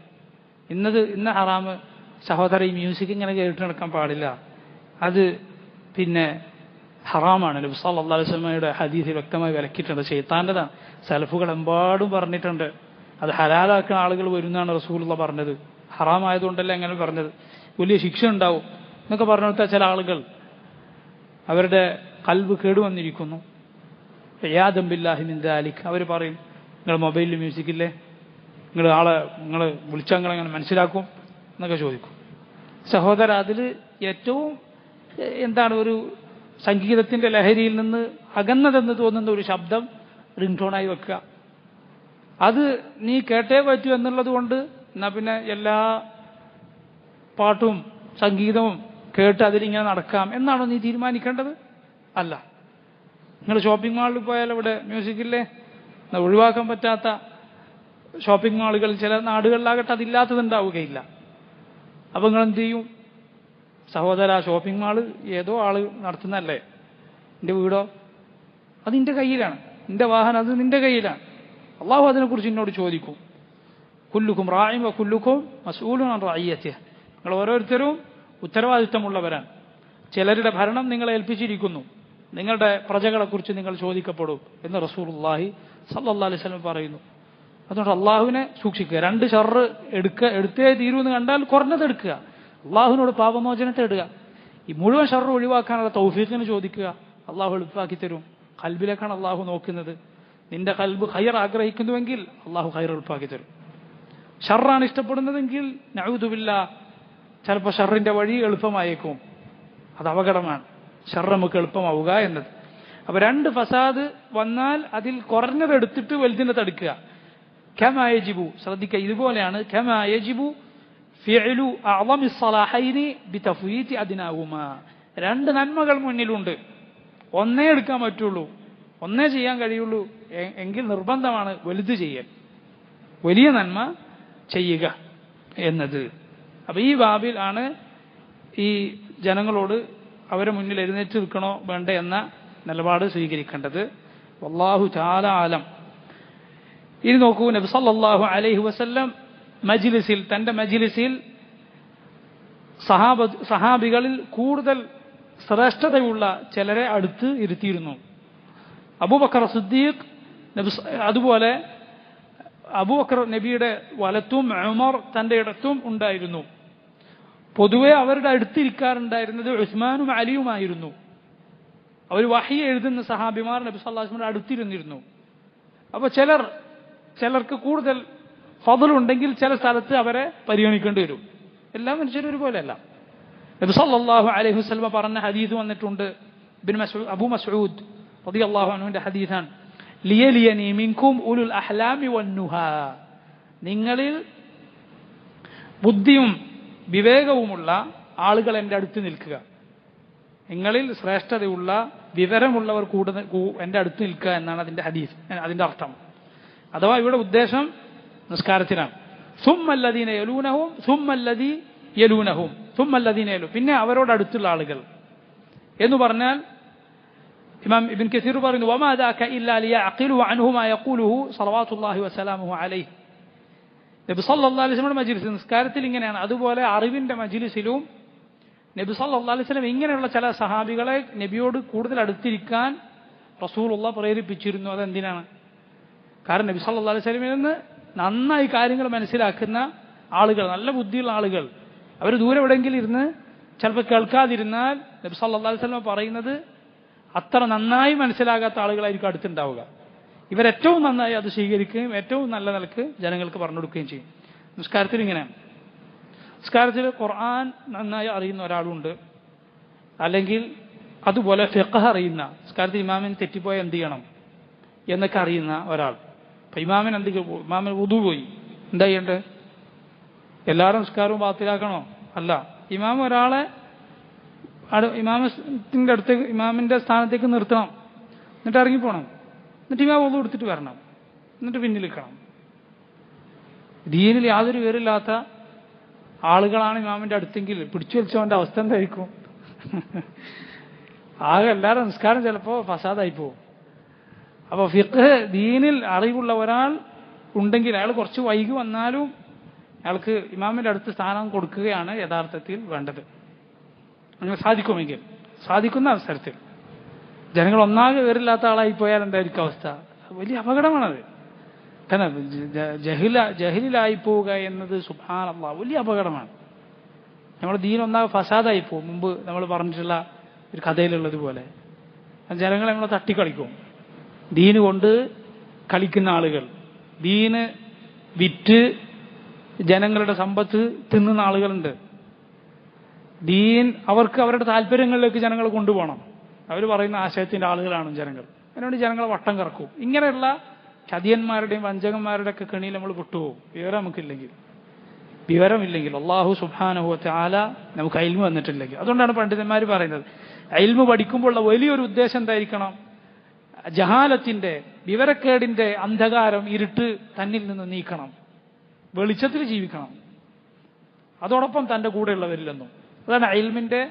ഇന്ന ഹറാമ് സഹോദര, ഈ മ്യൂസിക് ഇങ്ങനെ കേട്ട് നടക്കാൻ പാടില്ല, അത് പിന്നെ ഹറാമാണ്. നബി സല്ലല്ലാഹു അലൈഹി വസല്ലമയുടെ ഹദീസിൽ വ്യക്തമായി വിലക്കിയിട്ടുണ്ട്, ശൈത്താൻ്റെതാണ്. സലഫുകൾ എമ്പാടും പറഞ്ഞിട്ടുണ്ട്, അത് ഹലാലാക്കുന്ന ആളുകൾ വരുന്നതാണ് റസൂലുള്ളാഹി പറഞ്ഞത്. ഹറാമായതുകൊണ്ടല്ലേ അങ്ങനെ പറഞ്ഞത്, വലിയ ശിക്ഷ ഉണ്ടാവും എന്നൊക്കെ പറഞ്ഞെടുത്ത ചില ആളുകൾ അവരുടെ ഖൽബ് കേടുവന്നിരിക്കുന്നു. ഇയാദം ബില്ലാഹി മിൻ ദാലിക്. അവർ പറയും, നിങ്ങൾ മൊബൈലിൽ മ്യൂസിക്കില്ലേ, നിങ്ങൾ വിളിച്ചാൽ നിങ്ങളെങ്ങനെ മനസ്സിലാക്കും എന്നൊക്കെ ചോദിക്കും. സഹോദര, അതിൽ ഏറ്റവും എന്താണ് ഒരു സംഗീതത്തിൻ്റെ ലഹരിയിൽ നിന്ന് അകന്നതെന്ന് തോന്നുന്ന ഒരു ശബ്ദം റിംഗ് ടോണായി വെക്കുക. അത് നീ കേട്ടേ പറ്റൂ എന്നുള്ളത് കൊണ്ട് എന്നാൽ പിന്നെ എല്ലാ പാട്ടും സംഗീതവും കേട്ട് അതിലിങ്ങനെ നടക്കാം എന്നാണോ നീ തീരുമാനിക്കേണ്ടത്? അല്ല. നിങ്ങൾ ഷോപ്പിംഗ് മാളിൽ പോയാൽ ഇവിടെ മ്യൂസിക്കില്ലേ, ഒഴിവാക്കാൻ പറ്റാത്ത ഷോപ്പിംഗ് മാളുകൾ ചില നാടുകളിലാകട്ടെ അതില്ലാത്തതുണ്ടാവുകയില്ല. അപ്പം നിങ്ങൾ എന്ത് ചെയ്യും? സഹോദര, ഷോപ്പിംഗ് മാള് ഏതോ ആള് നടത്തുന്നതല്ലേ, എൻ്റെ വീടോ അത് നിന്റെ കയ്യിലാണ്, നിന്റെ വാഹനം അത് നിന്റെ കയ്യിലാണ്. അള്ളാഹു അതിനെക്കുറിച്ച് എന്നോട് ചോദിക്കും. കുല്ലുക്കും റാഇൻ വ കുല്ലുക്കും മസ്ഊലുൻ അൻ റഅയ്യതിഹി. നിങ്ങൾ ഓരോരുത്തരും ഉത്തരവാദിത്തമുള്ളവരാണ്. ചിലരുടെ ഭരണം നിങ്ങളെ ഏൽപ്പിച്ചിരിക്കുന്നു, നിങ്ങളുടെ പ്രജകളെക്കുറിച്ച് നിങ്ങൾ ചോദിക്കപ്പെടും എന്ന് റസൂലുള്ളാഹി സ്വല്ലല്ലാഹു അലൈഹി വസല്ലം പറയുന്നു. അതുകൊണ്ട് അള്ളാഹുവിനെ സൂക്ഷിക്കുക. 2 ഷർറ് എടുത്തേ തീരൂ എന്ന് കണ്ടാൽ കുറഞ്ഞത് എടുക്കുക. അള്ളാഹുവിനോട് പാപമോചനം തേടുക. ഈ മുഴുവൻ ഷർറ് ഒഴിവാക്കാനുള്ള തൗഫീഖിന് ചോദിക്കുക. അള്ളാഹു എളുപ്പമാക്കി തരും. ഖൽബിലേക്കാണ് അള്ളാഹു നോക്കുന്നത്. നിന്റെ ഖൽബ് ഖൈർ ആഗ്രഹിക്കുന്നുവെങ്കിൽ അള്ളാഹു ഖൈർ എളുപ്പമാക്കി തരും. ഷർറാണ് ഇഷ്ടപ്പെടുന്നതെങ്കിൽ നഊദു ബില്ലാഹ്, ചിലപ്പോൾ ഷർറിന്റെ വഴി എളുപ്പമായേക്കും. അത് അപകടമാണ്, ഷർറ് നമുക്ക് എളുപ്പമാവുക എന്നത്. അപ്പൊ 2 ഫസാദ് വന്നാൽ അതിൽ കുറഞ്ഞത് എടുത്തിട്ട് വലുതിനെ തടുക്കുക. കമാ യജിബു, ശ്രദ്ധിക്കുക, ഇതുപോലെയാണ് കമാ യജിബു ഫിഅലു അഅളമി സ്വലാഹൈനി ബിതഫ്വീതി അദ്നാഹുമാ. 2 നന്മകൾ മുന്നിലുണ്ട്, ഒന്നേ എടുക്കാൻ പറ്റുള്ളൂ, ഒന്നേ ചെയ്യാൻ കഴിയുള്ളൂ എങ്കിൽ നിർബന്ധമാണ് വലുത് ചെയ്യൽ, വലിയ നന്മ ചെയ്യുക എന്നത്. അപ്പൊ ഈ ബാബിൽ ആണ് ഈ ജനങ്ങളോട് അവരെ മുന്നിൽ എഴുന്നേറ്റ് നിൽക്കണോ വേണ്ട എന്ന നിലപാട് സ്വീകരിക്കേണ്ടത്. വല്ലാഹു തആല ആലം. ഇനി നോക്കൂ, നബി സല്ലല്ലാഹു അലൈഹി വസല്ലം മജ്ലിസിൽ, തന്റെ മജ്ലിസിൽ സഹാബികളിൽ കൂടുതൽ ശ്രേഷ്ഠതയുള്ള ചിലരെ അടുത്ത് ഇരുത്തിയിരുന്നു. അബൂബക്കർ സിദ്ദീഖ്, അതുപോലെ അബൂബക്കർ നബിയുടെ വലത്തും ഉമർ തന്റെ ഇടത്തും ഉണ്ടായിരുന്നു. പൊതുവെ അവരുടെ അടുത്തിരിക്കാറുണ്ടായിരുന്നത് ഉസ്മാനും അലിയുമായിരുന്നു. അവർ വഹി എഴുതുന്ന സഹാബിമാർ നബി സല്ലല്ലാഹു അലൈഹി വസല്ലം അടുത്തിരുന്നിരുന്നു. അപ്പോൾ ചിലർക്ക് കൂടുതൽ ഫضലുണ്ടെങ്കിൽ ചില സ്ഥലത്ത് അവരെ പരിഗണിക്കേണ്ടി വരും. എല്ലാ മനുഷ്യരും ഒരുപോലെയല്ല. നബി സല്ലല്ലാഹു അലൈഹി വസല്ലം പറഞ്ഞ ഹദീസ് വന്നിട്ടുണ്ട്. അബൂ മസ്ഊദ് റളിയല്ലാഹു അൻഹുവിന്റെ ഹദീസാണ്. ലിയലിയനി മിൻകും ഉലുൽ അഹ്ലാമി വന്നുഹാ. നിങ്ങളിൽ ബുദ്ധിയും വിവേകവുമുള്ള ആളുകൾ എൻ്റെ അടുത്ത് നിൽക്കുക. നിങ്ങളിൽ ശ്രേഷ്ഠതയുള്ള വിവരമുള്ളവർ എൻ്റെ അടുത്ത് നിൽക്കുക എന്നാണ് അതിന്റെ ഹദീസ്, അതിന്റെ അർത്ഥം. അഥവാ ഇവിടെ ഉദ്ദേശം നിസ്കാരത്തിനാണ്. സുമ്മല്ലദീന യലൂനഹും സുമ്മല്ലദീ യലൂനഹും സുമ്മല്ലദീന യലൂ, പിന്നെ അവരോട് അടുത്തുള്ള ആളുകൾ എന്ന് പറഞ്ഞാൽ ഇമാം ഇബ്ൻ കസീർ പറയുന്നു, വമാ ദാക ഇല്ലാ ലിയഅഖിലു അൻഹു മാ യഖൂലുഹു സ്വല്ലല്ലാഹു വസല്ലമു അലൈഹി. നബി സല്ലല്ലാഹു അലൈഹി വസല്ലം മജ്ലിസ് നിസ്കാരത്തിൽ ഇങ്ങനെയാണ്. അതുപോലെ അറിവിന്റെ മജ്ലിസിലും നബി സല്ലല്ലാഹു അലൈഹി വസല്ലം ഇങ്ങനെയുള്ള ചില സഹാബികളെ നബിയോട് കൂടുതൽ അടുത്തിരിക്കാൻ റസൂലുള്ളാഹി പ്രേരിപ്പിച്ചിരുന്നു. അതെന്തിനാണ്? കാരണം നബി സല്ലല്ലാഹു അലൈഹി വസല്ലമയിൽ നിന്ന് നന്നായി കാര്യങ്ങൾ മനസ്സിലാക്കുന്ന ആളുകൾ, നല്ല ബുദ്ധിയുള്ള ആളുകൾ, അവർ ദൂരെ എവിടെയെങ്കിലും ഇരുന്ന് ചിലപ്പോൾ കേൾക്കാതിരുന്നാൽ നബി സല്ലല്ലാഹു അലൈഹി വസല്ലം പറയുന്നത് അത്ര നന്നായി മനസ്സിലാകാത്ത ആളുകളായിരിക്കും അടുത്തുണ്ടാവുക. ഇവരേറ്റവും നന്നായി അത് സ്വീകരിക്കുകയും ഏറ്റവും നല്ല നിലക്ക് ജനങ്ങൾക്ക് പറഞ്ഞു കൊടുക്കുകയും ചെയ്യും. നിസ്കാരത്തിൽ ഇങ്ങനെയാണ്. നിസ്കാരത്തിൽ ഖുർആൻ നന്നായി അറിയുന്ന ഒരാളുണ്ട്, അല്ലെങ്കിൽ അതുപോലെ ഫിഖ്ഹ് അറിയുന്ന, നിസ്കാരത്തിൽ ഇമാമിന് തെറ്റിപ്പോയ എന്ത് ചെയ്യണം എന്നൊക്കെ അറിയുന്ന ഒരാൾ. അപ്പം ഇമാമിന് വുദു പോയി, എന്താ ചെയ്യേണ്ടത്? എല്ലാവരും നിസ്കാരവും ബാത്തിലാക്കണോ? അല്ല. ഇമാം ഒരാളെ ഇമാമത്തിന്റെ അടുത്തേക്ക്, ഇമാമിന്റെ സ്ഥാനത്തേക്ക് നിർത്തണം, എന്നിട്ട് ഇറങ്ങിപ്പോണം, എന്നിട്ട് ഇമാം വുദു എടുത്തിട്ട് വരണം, എന്നിട്ട് പിന്നിൽ നിൽക്കണം. ദീനിൽ യാതൊരു പേരില്ലാത്ത ആളുകളാണ് ഇമാമിന്റെ അടുത്തെങ്കിൽ പിടിച്ചു വലിച്ചവന്റെ അവസ്ഥ എന്തായിരിക്കും? ആകെ എല്ലാവരും നിസ്കാരം ചിലപ്പോൾ ഫസാദായി പോകും. അപ്പോൾ ഫിഖ്ഹ്, ദീനിൽ അറിവുള്ള ഒരാൾ ഉണ്ടെങ്കിൽ അയാൾ കുറച്ച് വൈകി വന്നാലും അയാൾക്ക് ഇമാമിന്റെ അടുത്ത് സ്ഥാനം കൊടുക്കുകയാണ് യഥാർത്ഥത്തിൽ വേണ്ടത്. അങ്ങനെ സാധിക്കുന്ന അവസരത്തിൽ. ജനങ്ങൾ ഒന്നാകെ വേറില്ലാത്ത ആളായി പോയാൽ എന്തായിരിക്കും അവസ്ഥ? വലിയ അപകടമാണത്. കാരണം ജഹലിലായി പോവുക എന്നത് സുബ്ഹാനല്ലാഹ് വലിയ അപകടമാണ്. നമ്മുടെ ദീൻ ഒന്നാകെ ഫസാദായി പോകും. മുമ്പ് നമ്മൾ പറഞ്ഞിട്ടുള്ള ഒരു കഥയിലുള്ളതുപോലെ ജനങ്ങളെ നമ്മളെ തട്ടിക്കളിക്കും. ദീന് കൊണ്ട് കളിക്കുന്ന ആളുകൾ, ദീന് വിറ്റ് ജനങ്ങളുടെ സമ്പത്ത് തിന്നുന്ന ആളുകളുണ്ട്. ദീൻ അവർക്ക് അവരുടെ താല്പര്യങ്ങളിലേക്ക് ജനങ്ങൾ കൊണ്ടുപോകണം. അവർ പറയുന്ന ആശയത്തിൻ്റെ ആളുകളാണ് ജനങ്ങൾ. അതിനുവേണ്ടി ജനങ്ങളെ വട്ടം കറക്കും. ഇങ്ങനെയുള്ള ചതിയന്മാരുടെയും വഞ്ചകന്മാരുടെയൊക്കെ കെണിയിൽ നമ്മൾ വിട്ടുപോകും. വിവരമില്ലെങ്കിൽ അല്ലാഹു സുബ്ഹാനഹു വ തആല നമുക്ക് ഇൽമു വന്നിട്ടില്ലെങ്കിൽ. അതുകൊണ്ടാണ് പണ്ഡിതന്മാർ പറയുന്നത് ഇൽമു പഠിക്കുമ്പോഴുള്ള വലിയൊരു ഉദ്ദേശം എന്തായിരിക്കണം? ജഹാലത്തിന്റെ, വിവരക്കേടിന്റെ അന്ധകാരം, ഇരുട്ട് തന്നിൽ നിന്ന് നീക്കണം, വെളിച്ചത്തിൽ ജീവിക്കണം, അതോടൊപ്പം തൻ്റെ കൂടെയുള്ളവരില്ലെന്നും. അതാണ് ഇൽമിന്റെ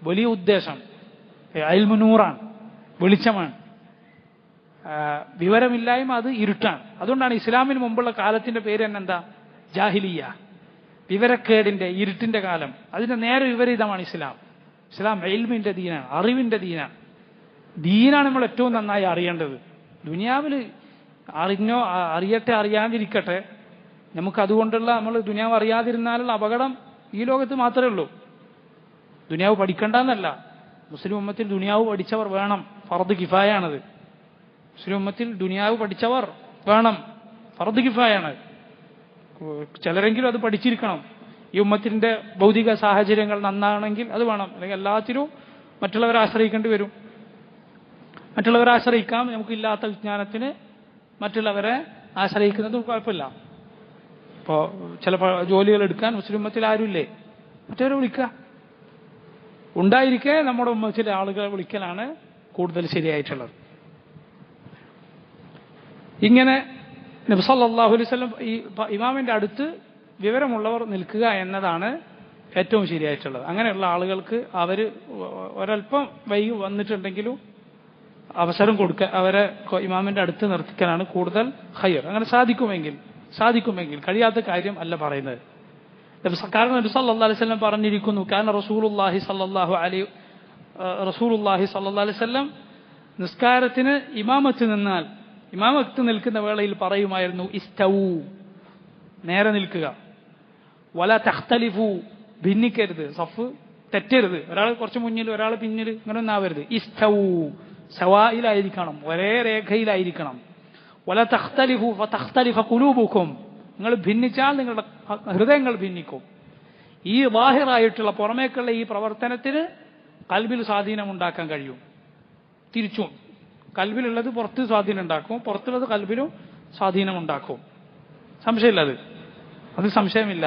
വലിയ ഉദ്ദേശം. ഇൽമു നൂറാണ്, വെളിച്ചമാണ്. വിവരമില്ലായ്മ അത് ഇരുട്ടാണ്. അതുകൊണ്ടാണ് ഇസ്ലാമിന് മുമ്പുള്ള കാലത്തിന്റെ പേര് തന്നെ എന്താ? ജാഹിലിയ, വിവരക്കേടിന്റെ, ഇരുട്ടിന്റെ കാലം. അതിന്റെ നേരെ വിപരീതമാണ് ഇസ്ലാം. ഇസ്ലാം ഇൽമിന്റെ ദീനാണ്, അറിവിന്റെ ദീനാണ്. ദീനാണ് നമ്മൾ ഏറ്റവും നന്നായി അറിയേണ്ടത്. ദുനിയാവിൽ അറിയട്ടെ അറിയാതിരിക്കട്ടെ, നമുക്കതുകൊണ്ടുള്ള നമ്മൾ ദുനിയാവ് അറിയാതിരുന്നാലുള്ള അപകടം ഈ ലോകത്ത് മാത്രമേ ഉള്ളൂ. ദുനിയാവ് പഠിക്കണ്ടെന്നല്ല. മുസ്ലിം ഉമ്മത്തിൽ ദുനിയാവ് പഠിച്ചവർ വേണം, ഫർദ് കിഫായാണത്. മുസ്ലിം ഉമ്മത്തിൽ ദുനിയാവ് പഠിച്ചവർ വേണം, ഫർദ് കിഫായാണ്. ചിലരെങ്കിലും അത് പഠിച്ചിരിക്കണം. ഈ ഉമ്മത്തിന്റെ ഭൗതിക സാഹചര്യങ്ങൾ നന്നാണെങ്കിൽ അത് വേണം. അല്ലെങ്കിൽ എല്ലാത്തിനും മറ്റുള്ളവരെ ആശ്രയിക്കേണ്ടി വരും. മറ്റുള്ളവരെ ആശ്രയിക്കാം, നമുക്കില്ലാത്ത വിജ്ഞാനത്തിന് മറ്റുള്ളവരെ ആശ്രയിക്കുന്നതും കുഴപ്പമില്ല. ഇപ്പോൾ ചില ജോലികൾ എടുക്കാൻ മുസ്ലിം ഉമ്മത്തിൽ ആരുമില്ലേ, മറ്റവരെ വിളിക്കുക. ഉണ്ടായിരിക്കെ നമ്മുടെ ഉമ്മത്തിലെ ആളുകളെ വിളിക്കലാണ് കൂടുതൽ ശരിയായിട്ടുള്ളത്. ഇങ്ങനെ നബി സല്ലല്ലാഹു അലൈഹി വസല്ലം ഈ ഇമാമിന്റെ അടുത്ത് വിവരമുള്ളവർ നിൽക്കുക എന്നതാണ് ഏറ്റവും ശരിയായിട്ടുള്ളത്. അങ്ങനെയുള്ള ആളുകൾക്ക് അവർ ഒരല്പം വൈകി വന്നിട്ടുണ്ടെങ്കിലും അവസരം കൊടുക്കുക, അവരെ ഇമാമിന്റെ അടുത്ത് നിർത്തിക്കലാണ് കൂടുതൽ ഖൈർ. അങ്ങനെ സാധിക്കുമെങ്കിൽ കഴിയാത്ത കാര്യം അല്ല പറയുന്നത്. കാരണം നബി സല്ലല്ലാഹു അലൈഹി വസല്ലം പറഞ്ഞിരിക്കുന്നു, കാരണം റസൂലുള്ളാഹി സല്ലല്ലാഹു അലൈഹി വസല്ലം നിസ്കാരത്തിന് ഇമാമത്ത് നിൽക്കുന്ന വേളയിൽ പറയുമായിരുന്നു, ഇസ്തവൂ, നേരെ നിൽക്കുക, വല തഖ്തലിഫു, ഭിന്നിക്കരുത്, സഫ് തെറ്റരുത്, ഒരാൾ കുറച്ച് മുന്നിൽ ഒരാൾ പിന്നിൽ, അങ്ങനെ ഒന്നും ആവരുത്. ഇസ്തവൂ, സവായിലായിരിക്കണം, ഒരേ രേഖയിലായിരിക്കണം. വല തഖ്തലിഫു ഫതഖ്തലിഫ ഖുലൂബുക്കും, നിങ്ങൾ ഭിന്നിച്ചാൽ നിങ്ങളുടെ ഹൃദയങ്ങൾ ഭിന്നിക്കും. ഈ വാഹിറായിട്ടുള്ള പുറമേക്കുള്ള ഈ പ്രവർത്തനത്തിന് കൽബിൽ സ്വാധീനം ഉണ്ടാക്കാൻ കഴിയും. തിരിച്ചും കൽബിലുള്ളത് പുറത്ത് സ്വാധീനം ഉണ്ടാക്കും, പുറത്തുള്ളത് കൽബിലും സ്വാധീനം ഉണ്ടാക്കും. സംശയമില്ല, അത് സംശയമില്ല.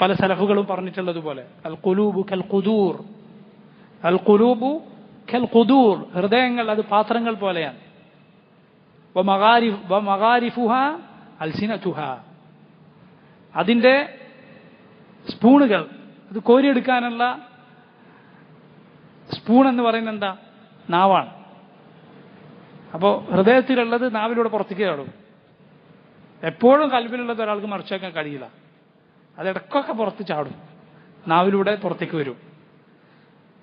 പല സലഫുകളും പറഞ്ഞിട്ടുള്ളതുപോലെ അൽ ഖുലൂബു കൽ ഖുദൂർ, ഹൃദയങ്ങൾ അത് പാത്രങ്ങൾ പോലെയാണ്. വമഗാരിഫുഹാ അൽസിനതുഹാ, അതിന്റെ സ്പൂണുകൾ, അത് കോരിയെടുക്കാനുള്ള സ്പൂൺ എന്ന് പറയുന്നത് എന്താ? നാവാണ്. അപ്പോൾ ഹൃദയത്തിലുള്ളത് നാവിലൂടെ പുറത്തേക്ക് ചാടും. എപ്പോഴും കൽബിലുള്ളത് ഒരാൾക്ക് മറിച്ച് വെക്കാൻ കഴിയില്ല. അതിടക്കൊക്കെ പുറത്ത് ചാടും, നാവിലൂടെ പുറത്തേക്ക് വരും.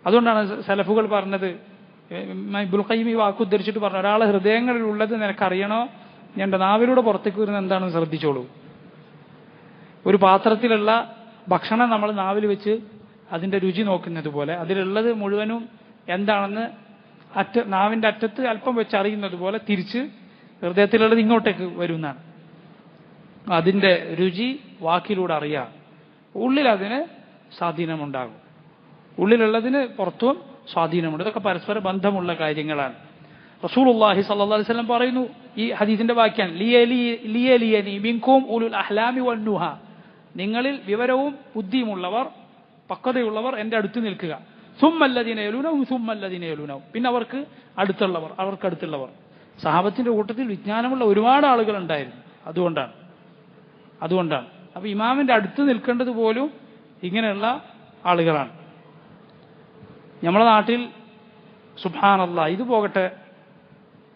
അതുകൊണ്ടാണ് സലഫുകൾ പറഞ്ഞത്, ഇബ്നുൽ ഖയ്യിം ഈ വാക്ക് ഉദ്ധരിച്ചിട്ട് പറഞ്ഞു, ഒരാളെ ഹൃദയങ്ങളിൽ ഉള്ളത് നിനക്കറിയണോ, എൻ്റെ നാവിലൂടെ പുറത്തേക്ക് വരുന്നത് എന്താണെന്ന് ശ്രദ്ധിച്ചോളൂ. ഒരു പാത്രത്തിലുള്ള ഭക്ഷണം നമ്മൾ നാവിൽ വെച്ച് അതിൻ്റെ രുചി നോക്കുന്നത് പോലെ അതിലുള്ളത് മുഴുവനും എന്താണെന്ന് നാവിൻ്റെ അറ്റത്ത് അല്പം വെച്ച് അറിയുന്നത് പോലെ തിരിച്ച് ഹൃദയത്തിലുള്ളത് ഇങ്ങോട്ടേക്ക് വരുന്നതാണ്. അതിൻ്റെ രുചി വാക്കിലൂടെ അറിയാം. ഉള്ളിൽ അതിന് സ്വാധീനമുണ്ടാകും, ഉള്ളിലുള്ളതിന് പുറത്തും സ്വാധീനമുണ്ട്. ഇതൊക്കെ പരസ്പര ബന്ധമുള്ള കാര്യങ്ങളാണ്. റസൂലുള്ളാഹി സ്വല്ലല്ലാഹു അലൈഹി വസല്ലം പറയുന്നു, ഈ ഹദീസിന്റെ വാക്യാണ്, ലിയലിയനി മിൻകും ഉലുൽ അഹ്ലാമി വന്നുഹ, നിങ്ങളിൽ വിവരവും ബുദ്ധിയുമുള്ളവർ, പക്വതയുള്ളവർ എൻ്റെ അടുത്ത് നിൽക്കുക. സുമ്മല്ലദീന യലൂനഹും സുമ്മല്ലദീന യലൂനഹും, പിന്നെ അവർക്കടുത്തുള്ളവർ. സഹാബത്തിന്റെ കൂട്ടത്തിൽ വിജ്ഞാനമുള്ള ഒരുപാട് ആളുകൾ ഉണ്ടായിരുന്നു. അതുകൊണ്ടാണ് അപ്പൊ ഇമാമിന്റെ അടുത്ത് നിൽക്കേണ്ടത് പോലും ഇങ്ങനെയുള്ള ആളുകളാണ്. നമ്മുടെ നാട്ടിൽ സുബ്ഹാനല്ലാഹ്, ഇത് പോകട്ടെ,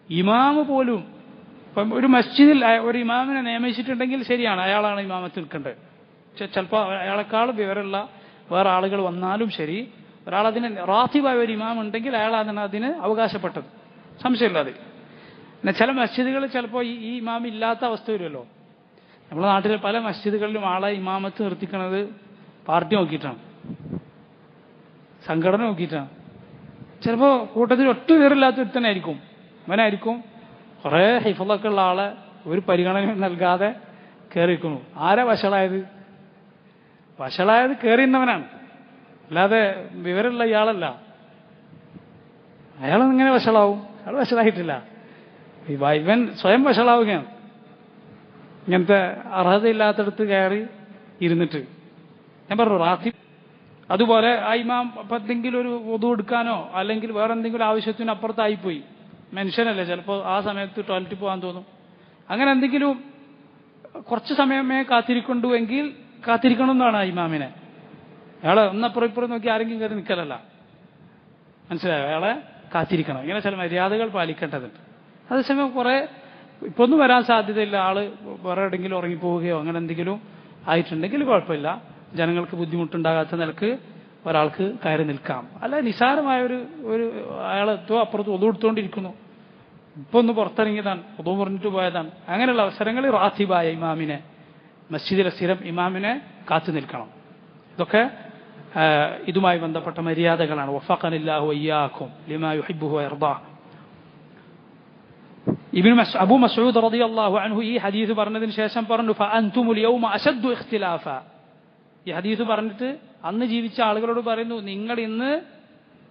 ഇമാമ് പോലും ഇപ്പം ഒരു മസ്ജിദിൽ ഒരു ഇമാമിനെ നിയമിച്ചിട്ടുണ്ടെങ്കിൽ ശരിയാണ്, അയാളാണ് ഇമാമത്ത് നിൽക്കേണ്ടത്. ചിലപ്പോൾ അയാളെക്കാൾ വിവരമുള്ള വേറെ ആളുകൾ വന്നാലും ശരി, ഒരാളതിന് റാത്തിബായ ഒരു ഇമാം ഉണ്ടെങ്കിൽ അയാളാണ് അതിന് അവകാശപ്പെട്ടത്, സംശയമില്ലാതെ. പിന്നെ ചില മസ്ജിദുകൾ ചിലപ്പോൾ ഈ ഇമാം ഇല്ലാത്ത അവസ്ഥ വരുമല്ലോ. നമ്മുടെ നാട്ടിലെ പല മസ്ജിദുകളിലും ആളെ ഇമാമത്ത് നിർത്തിക്കുന്നത് പാർട്ടി നോക്കിയിട്ടാണ്, സംഘടന നോക്കിയിട്ടാണ്. ചിലപ്പോൾ കൂട്ടത്തിൽ ഒറ്റ പേരില്ലാത്ത ഒരുത്തനായിരിക്കും, അവനായിരിക്കും കുറേ ഹിഫ്ളൊക്കെ ഉള്ള ആളെ ഒരു പരിഗണന നൽകാതെ കയറിയിരിക്കുന്നു. ആരാ വഷളായത്? കയറിയുന്നവനാണ്. അല്ലാതെ വിവരമുള്ള ഇയാളല്ല. അയാളെങ്ങനെ വഷളാവും? അയാൾ വഷളായിട്ടില്ല. ഇവൻ സ്വയം വഷളാവുകയാണ്. ഇങ്ങനത്തെ അർഹതയില്ലാത്തടത്ത് കയറി ഇരുന്നിട്ട്. ഞാൻ പറഞ്ഞു റാത്തിബ്. അതുപോലെ ആ ഇമാം എന്തെങ്കിലും ഒരു വുദു എടുക്കാനോ അല്ലെങ്കിൽ വേറെ എന്തെങ്കിലും ആവശ്യത്തിന് അപ്പുറത്തായിപ്പോയി. മനുഷ്യനല്ലേ, ചിലപ്പോൾ ആ സമയത്ത് ടോയ്ലറ്റിൽ പോകാൻ തോന്നും. അങ്ങനെ എന്തെങ്കിലും കുറച്ച് സമയമേ കാത്തിരിക്കൊണ്ടുവെങ്കിൽ കാത്തിരിക്കണം എന്നാണ് ആ ഇമാമിനെ. അയാളെ ഒന്നപ്പുറം ഇപ്പുറം നോക്കി ആരെങ്കിലും കയറി നിൽക്കലല്ല, മനസ്സിലായോ? അയാളെ കാത്തിരിക്കണം. ഇങ്ങനെ ചില മര്യാദകൾ പാലിക്കേണ്ടതുണ്ട്. അതേസമയം കുറെ ഇപ്പൊ ഒന്നും വരാൻ സാധ്യതയില്ല, ആള് വേറെ എവിടെയെങ്കിലും ഉറങ്ങിപ്പോവുകയോ അങ്ങനെ എന്തെങ്കിലും ആയിട്ടുണ്ടെങ്കിൽ കുഴപ്പമില്ല. ജനങ്ങൾക്ക് ബുദ്ധിമുട്ടുണ്ടാകാത്ത നിലക്ക് ഒരാൾക്ക് കയറി നിൽക്കാം. അല്ല നിസാരമായ ഒരു അയാളെത്തോ അപ്പുറത്ത് ഒതു എടുത്തുകൊണ്ടിരിക്കുന്നു, ഇപ്പൊ ഒന്ന് പുറത്തിറങ്ങിയതാണ്, ഒതു പറഞ്ഞിട്ട് പോയതാണ്. അങ്ങനെയുള്ള അവസരങ്ങളിൽ റാത്തിബായ ഇമാമിനെ, മസ്ജിദിലെ സ്ഥിരം ഇമാമിനെ കാത്തു നിൽക്കണം. ഇതൊക്കെ ഇതുമായി ബന്ധപ്പെട്ട മര്യാദകളാണ്. വഫഖനില്ലാഹു വയ്യാക്കും ലിമാ യുഹിബ്ബുഹു വയർദാ. അബൂ മസ്ഊദ് റളിയല്ലാഹു അൻഹു ഈ ഹദീസ് പറഞ്ഞതിന് ശേഷം പറഞ്ഞു ഫഅൻതുമുൽ യൗമ അശദ്ദു ഇഖ്തിലാഫ. ഈ ഹദീസ് പറഞ്ഞിട്ട് അന്ന് ജീവിച്ച ആളുകളോട് പറയുന്നു, നിങ്ങൾ ഇന്ന്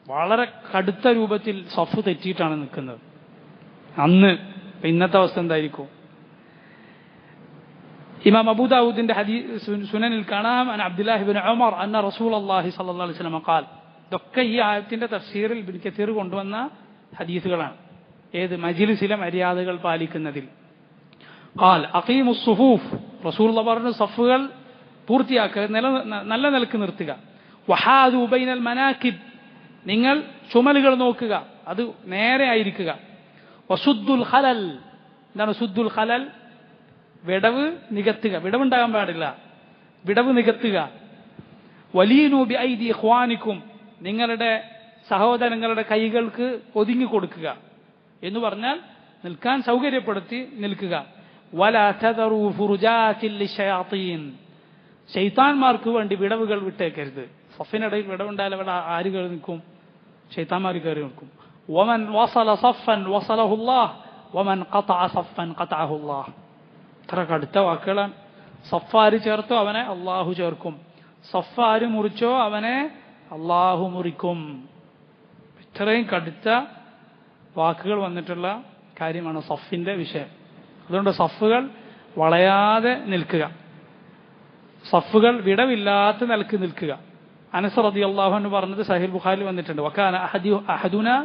വളരെ കടുത്ത രൂപത്തിൽ സഫ് തെറ്റിയിട്ടാണ് നിൽക്കുന്നത്. അന്ന് ഇന്നത്തെ അവസ്ഥ എന്തായിരിക്കും? ഇമാം അബൂ ദാവൂദിന്റെ സുനനിൽ കാണാം അൻ അബ്ദുല്ലാഹി ഇബ്നു ഉമർ അന്ന റസൂലുള്ളാഹി സ്വല്ലല്ലാഹു അലൈഹി വസല്ലം ഖാൽ. ഇതൊക്കെ ഈ ആയത്തിന്റെ തഫ്സീറിൽ ഇബ്നു കസീർ കൊണ്ടുവന്ന ഹദീസുകളാണ്. ഏത് മജ്ലിസിലെ മര്യാദകൾ പാലിക്കുന്നതിൽ. ഖാൽ അഖീമുസ് സുഫൂഫ്, റസൂലുള്ളാഹി പറഞ്ഞു സഫുകൾ പൂർത്തിയാക്കുക, നല്ല നിലക്ക് നിർത്തുക. വഹാദു ബൈനൽ മനാകിബ്, നിങ്ങൾ ചുമലുകൾ നോക്കുക, അത് നേരെ ആയിരിക്കുക. വസുദ്ദുൽ ഖലൽ, എന്താണ് സുദ്ദുൽ ഖലൽ? വിടവ് നികത്തുക, വിടവുണ്ടാകാൻ പാടില്ല, വിടവ് നികത്തുക. വലീനു ബിഐദി ഇഖ്വാനിക്കും, നിങ്ങളുടെ സഹോദരങ്ങളുടെ കൈകൾക്ക് ഒതുങ്ങി കൊടുക്കുക എന്ന് പറഞ്ഞാൽ നിൽക്കാൻ സൗകര്യപ്പെടുത്തി നിൽക്കുക. വലാ തദറു ഫുറുജാതിൽ ലിശയാതീൻ, ശൈത്താന്മാർക്ക് വേണ്ടി വിടവുകൾ വിട്ടേക്കരുത്. സഫിനിടയിൽ വിടവുണ്ടായാൽ അവിടെ ആര് കയറി നിൽക്കും? ശൈത്താന്മാർ കയറി നിൽക്കും. വമൻ വസല സഫൻ വസലഹുല്ലാഹ് വമൻ ഖതഅ സഫൻ ഖതഅഹുല്ലാഹ്. ഇത്ര കടുത്ത വാക്കുകളാണ്. സഫാര് ചേർത്തോ അവനെ അള്ളാഹു ചേർക്കും, സഫാര് മുറിച്ചോ അവനെ അള്ളാഹു മുറിക്കും. ഇത്രയും കടുത്ത വാക്കുകൾ വന്നിട്ടുള്ള കാര്യമാണ് സഫിന്റെ വിഷയം. അതുകൊണ്ട് സഫുകൾ വളയാതെ നിൽക്കുക, സഫുകൾ വിടവില്ലാത്ത നിലക്ക് നിൽക്കുക. അനസ് റളിയല്ലാഹു അൻഹു പറഞ്ഞത് സഹീഹ് ബുഖാരിയിൽ വന്നിട്ടുണ്ട്. വകാന അഹദുനാ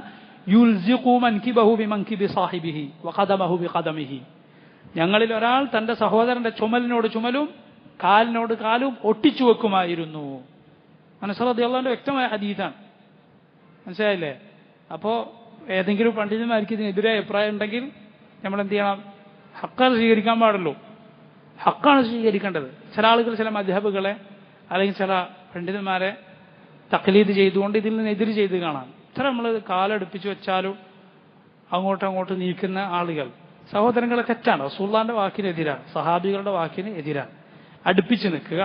യുൽസിഖു മൻകിബഹു ബിമൻകിബി സാഹിബിഹി വഖദമഹു ബിഖദമിഹി. ഞങ്ങളിൽ ഒരാൾ തന്റെ സഹോദരന്റെ ചുമലിനോട് ചുമലും കാലിനോട് കാലും ഒട്ടിച്ചു വെക്കുമായിരുന്നു. അനസ് റളിയല്ലാഹു അൻഹു വ്യക്തമായ ഹദീസാണ്, മനസ്സിലായില്ലേ? അപ്പോ ഏതെങ്കിലും പണ്ഡിതന്മാർക്ക് ഇതിനെതിരെ അഭിപ്രായം ഉണ്ടെങ്കിൽ നമ്മൾ എന്ത് ചെയ്യണം? ഹക്കാണ് സ്വീകരിക്കാൻ പാടുള്ളൂ, ഹക്കാണ് സ്വീകരിക്കേണ്ടത്. ചില ആളുകൾ ചില മദ്ഹബുകളെ അല്ലെങ്കിൽ ചില പണ്ഡിതന്മാരെ തഖ്ലീദ് ചെയ്തുകൊണ്ട് ഇതിൽ നിന്ന് എതിര് ചെയ്ത് കാണാം. ഇത്ര നമ്മൾ കാലടുപ്പിച്ചു വെച്ചാലും അങ്ങോട്ടും നീക്കുന്ന ആളുകൾ സഹോദരങ്ങളെ തെറ്റാണ്, റസൂലുള്ളാഹിന്റെ വാക്കിനെതിരാണ്, സഹാബികളുടെ വാക്കിന് എതിരാണ്. അടുപ്പിച്ച് നിൽക്കുക,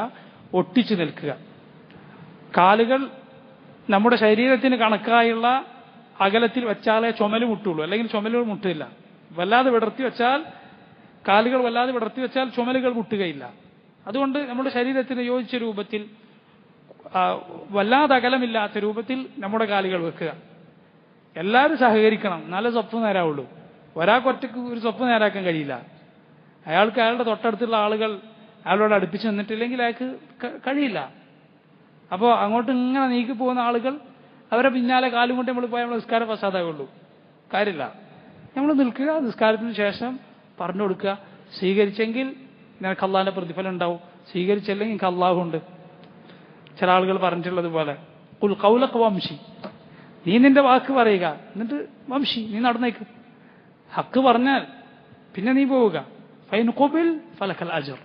ഒട്ടിച്ചു നിൽക്കുക. കാലുകൾ നമ്മുടെ ശരീരത്തിന് കണക്കായുള്ള അകലത്തിൽ വെച്ചാലേ ചുമല് മുട്ടുള്ളൂ, അല്ലെങ്കിൽ ചുമലുകൾ മുട്ടില്ല. വല്ലാതെ വിടർത്തി വെച്ചാൽ, കാലുകൾ വല്ലാതെ വിടർത്തി വെച്ചാൽ ചുമലുകൾ മുട്ടുകയില്ല. അതുകൊണ്ട് നമ്മുടെ ശരീരത്തിന് യോജിച്ച രൂപത്തിൽ, വല്ലാതെ അകലമില്ലാത്ത രൂപത്തിൽ നമ്മുടെ കാലുകൾ വെക്കുക. എല്ലാവരും സഹകരിക്കണം, നല്ല സ്വപ്പ് നേരാവുള്ളൂ. ഒരാൾക്കൊറ്റക്ക് ഒരു സ്വപ്പ് നേരാക്കാൻ കഴിയില്ല. അയാൾക്ക് അയാളുടെ തൊട്ടടുത്തുള്ള ആളുകൾ അയാളോട് അടുപ്പിച്ച് നിന്നിട്ടില്ലെങ്കിൽ അയാൾക്ക് കഴിയില്ല. അപ്പോൾ അങ്ങോട്ട് ഇങ്ങനെ നീക്കി പോകുന്ന ആളുകൾ അവരെ പിന്നാലെ കാലും കൊണ്ട് നമ്മൾ പോയാൽ നമ്മൾ നിസ്കാരം ഫസാദാവുള്ളൂ, കാര്യമില്ല. നമ്മൾ നിൽക്കുക, നിസ്കാരത്തിന് ശേഷം പറഞ്ഞു കൊടുക്കുക. സ്വീകരിച്ചെങ്കിൽ നിനക്ക് അള്ളാഹിന്റെ പ്രതിഫലം ഉണ്ടാവും, സ്വീകരിച്ചില്ലെങ്കിൽ എനിക്ക് അള്ളാഹുണ്ട്. ചില ആളുകൾ പറഞ്ഞിട്ടുള്ളത് പോലെ ഖുൽ ഖൗലക വംശി, നീ നിന്റെ വാക്ക് പറയുക, എന്നിട്ട് വംശി നീ നടന്നേക്ക്. ഹക്ക് പറഞ്ഞാൽ പിന്നെ നീ പോവുക. ഫൈൻ ഖുബിൽ ഫലക്കൽ അജ്ർ,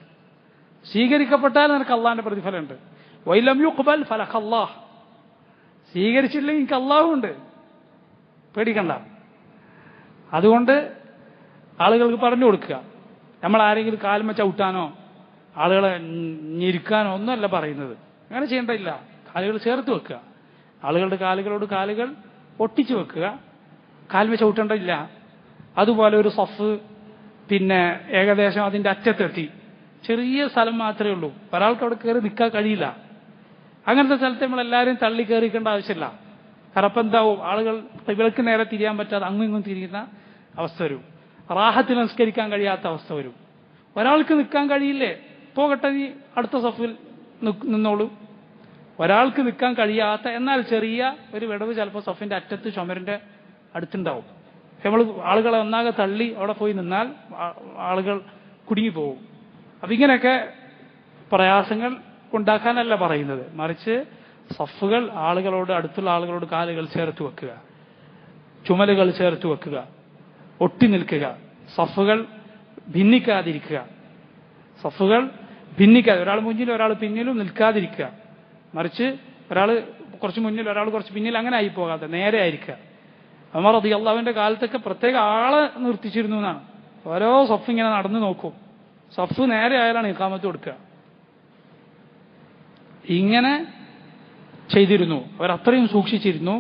സ്വീകരിക്കപ്പെട്ടാൽ നിനക്ക് അള്ളാഹിന്റെ പ്രതിഫലമുണ്ട്. വൈലം യുഖ്ബൽ ഫലക അല്ലാഹ്, സ്വീകരിച്ചില്ലെങ്കിൽ എനിക്ക് അള്ളാഹുണ്ട്, പേടിക്കണ്ട. അതുകൊണ്ട് ആളുകൾക്ക് പറഞ്ഞു കൊടുക്കുക. നമ്മൾ ആരെങ്കിലും കാലുമ ചവിട്ടാനോ ആളുകളെ ഞെരുക്കാനോ ഒന്നുമല്ല പറയുന്നത്, അങ്ങനെ ചെയ്യേണ്ടതില്ല. കാലുകൾ ചേർത്ത് വെക്കുക, ആളുകളുടെ കാലുകളോട് കാലുകൾ ഒട്ടിച്ചു വെക്കുക, കാലുമ ചവിട്ടേണ്ടതില്ല. അതുപോലെ ഒരു സഫ് പിന്നെ ഏകദേശം അതിന്റെ അറ്റത്തെത്തി, ചെറിയ സ്ഥലം മാത്രമേ ഉള്ളൂ, ഒരാൾക്ക് അവിടെ കയറി നിൽക്കാൻ കഴിയില്ല. അങ്ങനത്തെ സ്ഥലത്ത് നമ്മളെല്ലാവരും തള്ളി കയറിക്കേണ്ട ആവശ്യമില്ല. കാരണം അപ്പം എന്താവും, ആളുകൾ ഇവർക്ക് നേരെ തിരിയാൻ പറ്റാതെ അങ്ങും ഇങ്ങും തിരിയുന്ന അവസ്ഥ വരും. റാഹത്തിൽ നിസ്കരിക്കാൻ കഴിയാത്ത അവസ്ഥ വരും. ഒരാൾക്ക് നിൽക്കാൻ കഴിയില്ലേ, പോകട്ടെ നീ അടുത്ത സഫിൽ നിന്നോളൂ. ഒരാൾക്ക് നിൽക്കാൻ കഴിയാത്ത എന്നാൽ ചെറിയ ഒരു വിടവ് ചിലപ്പോൾ സഫിന്റെ അറ്റത്ത് ചുമരിന്റെ അടുത്തുണ്ടാവും. നമ്മൾ ആളുകളെ ഒന്നാകെ തള്ളി അവിടെ പോയി നിന്നാൽ ആളുകൾ കുടുങ്ങിപ്പോവും. അപ്പം ഇങ്ങനെയൊക്കെ പ്രയാസങ്ങൾ ഉണ്ടാക്കാനല്ല പറയുന്നത്, മറിച്ച് സഫുകൾ ആളുകളോട്, അടുത്തുള്ള ആളുകളോട് കാലുകൾ ചേർത്ത് വെക്കുക, ചുമലുകൾ ചേർത്ത് വെക്കുക, ഒട്ടി നിൽക്കുക, സഫുകൾ ഭിന്നിക്കാതിരിക്കുക. സഫുകൾ ഭിന്നിക്കാതെ ഒരാൾ മുന്നിൽ ഒരാൾ പിന്നിലും നിൽക്കാതിരിക്കുക, മറിച്ച് ഒരാൾ കുറച്ച് മുന്നിൽ ഒരാൾ കുറച്ച് പിന്നിൽ അങ്ങനെ ആയി പോകാതെ നേരെ ആയിരിക്കുക. ഉമർ റളിയല്ലാഹുവിന്റെ കാലത്തൊക്കെ പ്രത്യേക ആളെ നിർത്തിച്ചിരുന്നു എന്നാണ്. ഓരോ സഫ് ഇങ്ങനെ നടന്നു നോക്കും, സഫ് നേരെ ആയാലാണ് ഇഖാമത്ത് കൊടുക്കുക. ഇങ്ങനെ ചെയ്തിരുന്നു. അവരത്രയും സൂക്ഷിച്ചിരുന്നു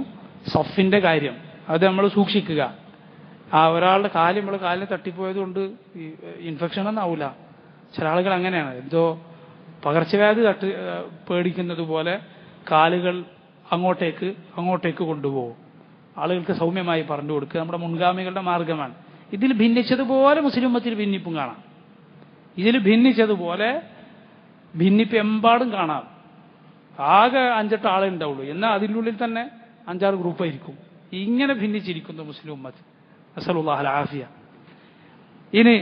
സഫിന്റെ കാര്യം. അത് നമ്മൾ സൂക്ഷിക്കുക. ആ ഒരാളുടെ കാല് നമ്മൾ കാലിനെ തട്ടിപ്പോയത് കൊണ്ട് ഇൻഫെക്ഷൻ ഒന്നും ആവില്ല. ചില ആളുകൾ അങ്ങനെയാണ്, എന്തോ പകർച്ചവ്യാധി പേടിക്കുന്നത് പോലെ കാലുകൾ അങ്ങോട്ടേക്ക് കൊണ്ടുപോകും. ആളുകൾക്ക് സൗമ്യമായി പറഞ്ഞു കൊടുക്കുക നമ്മുടെ മുൻഗാമികളുടെ മാർഗമാണ്. ഇതിൽ ഭിന്നിച്ചതുപോലെ മുസ്ലിം ഉമ്മത്തിൽ ഭിന്നിപ്പും കാണാം. ഇതിൽ ഭിന്നിച്ചതുപോലെ ഭിന്നിപ്പ് എമ്പാടും കാണാം. ആകെ 5-8 ആളെ ഉണ്ടാവുള്ളൂ, എന്നാൽ അതിൻ്റെ ഉള്ളിൽ തന്നെ 5-6 ഗ്രൂപ്പായിരിക്കും. ഇങ്ങനെ ഭിന്നിച്ചിരിക്കുന്നു മുസ്ലിം ഉമ്മത്ത്. നസ്അലുല്ലാഹൽ ആഫിയ. ഇനി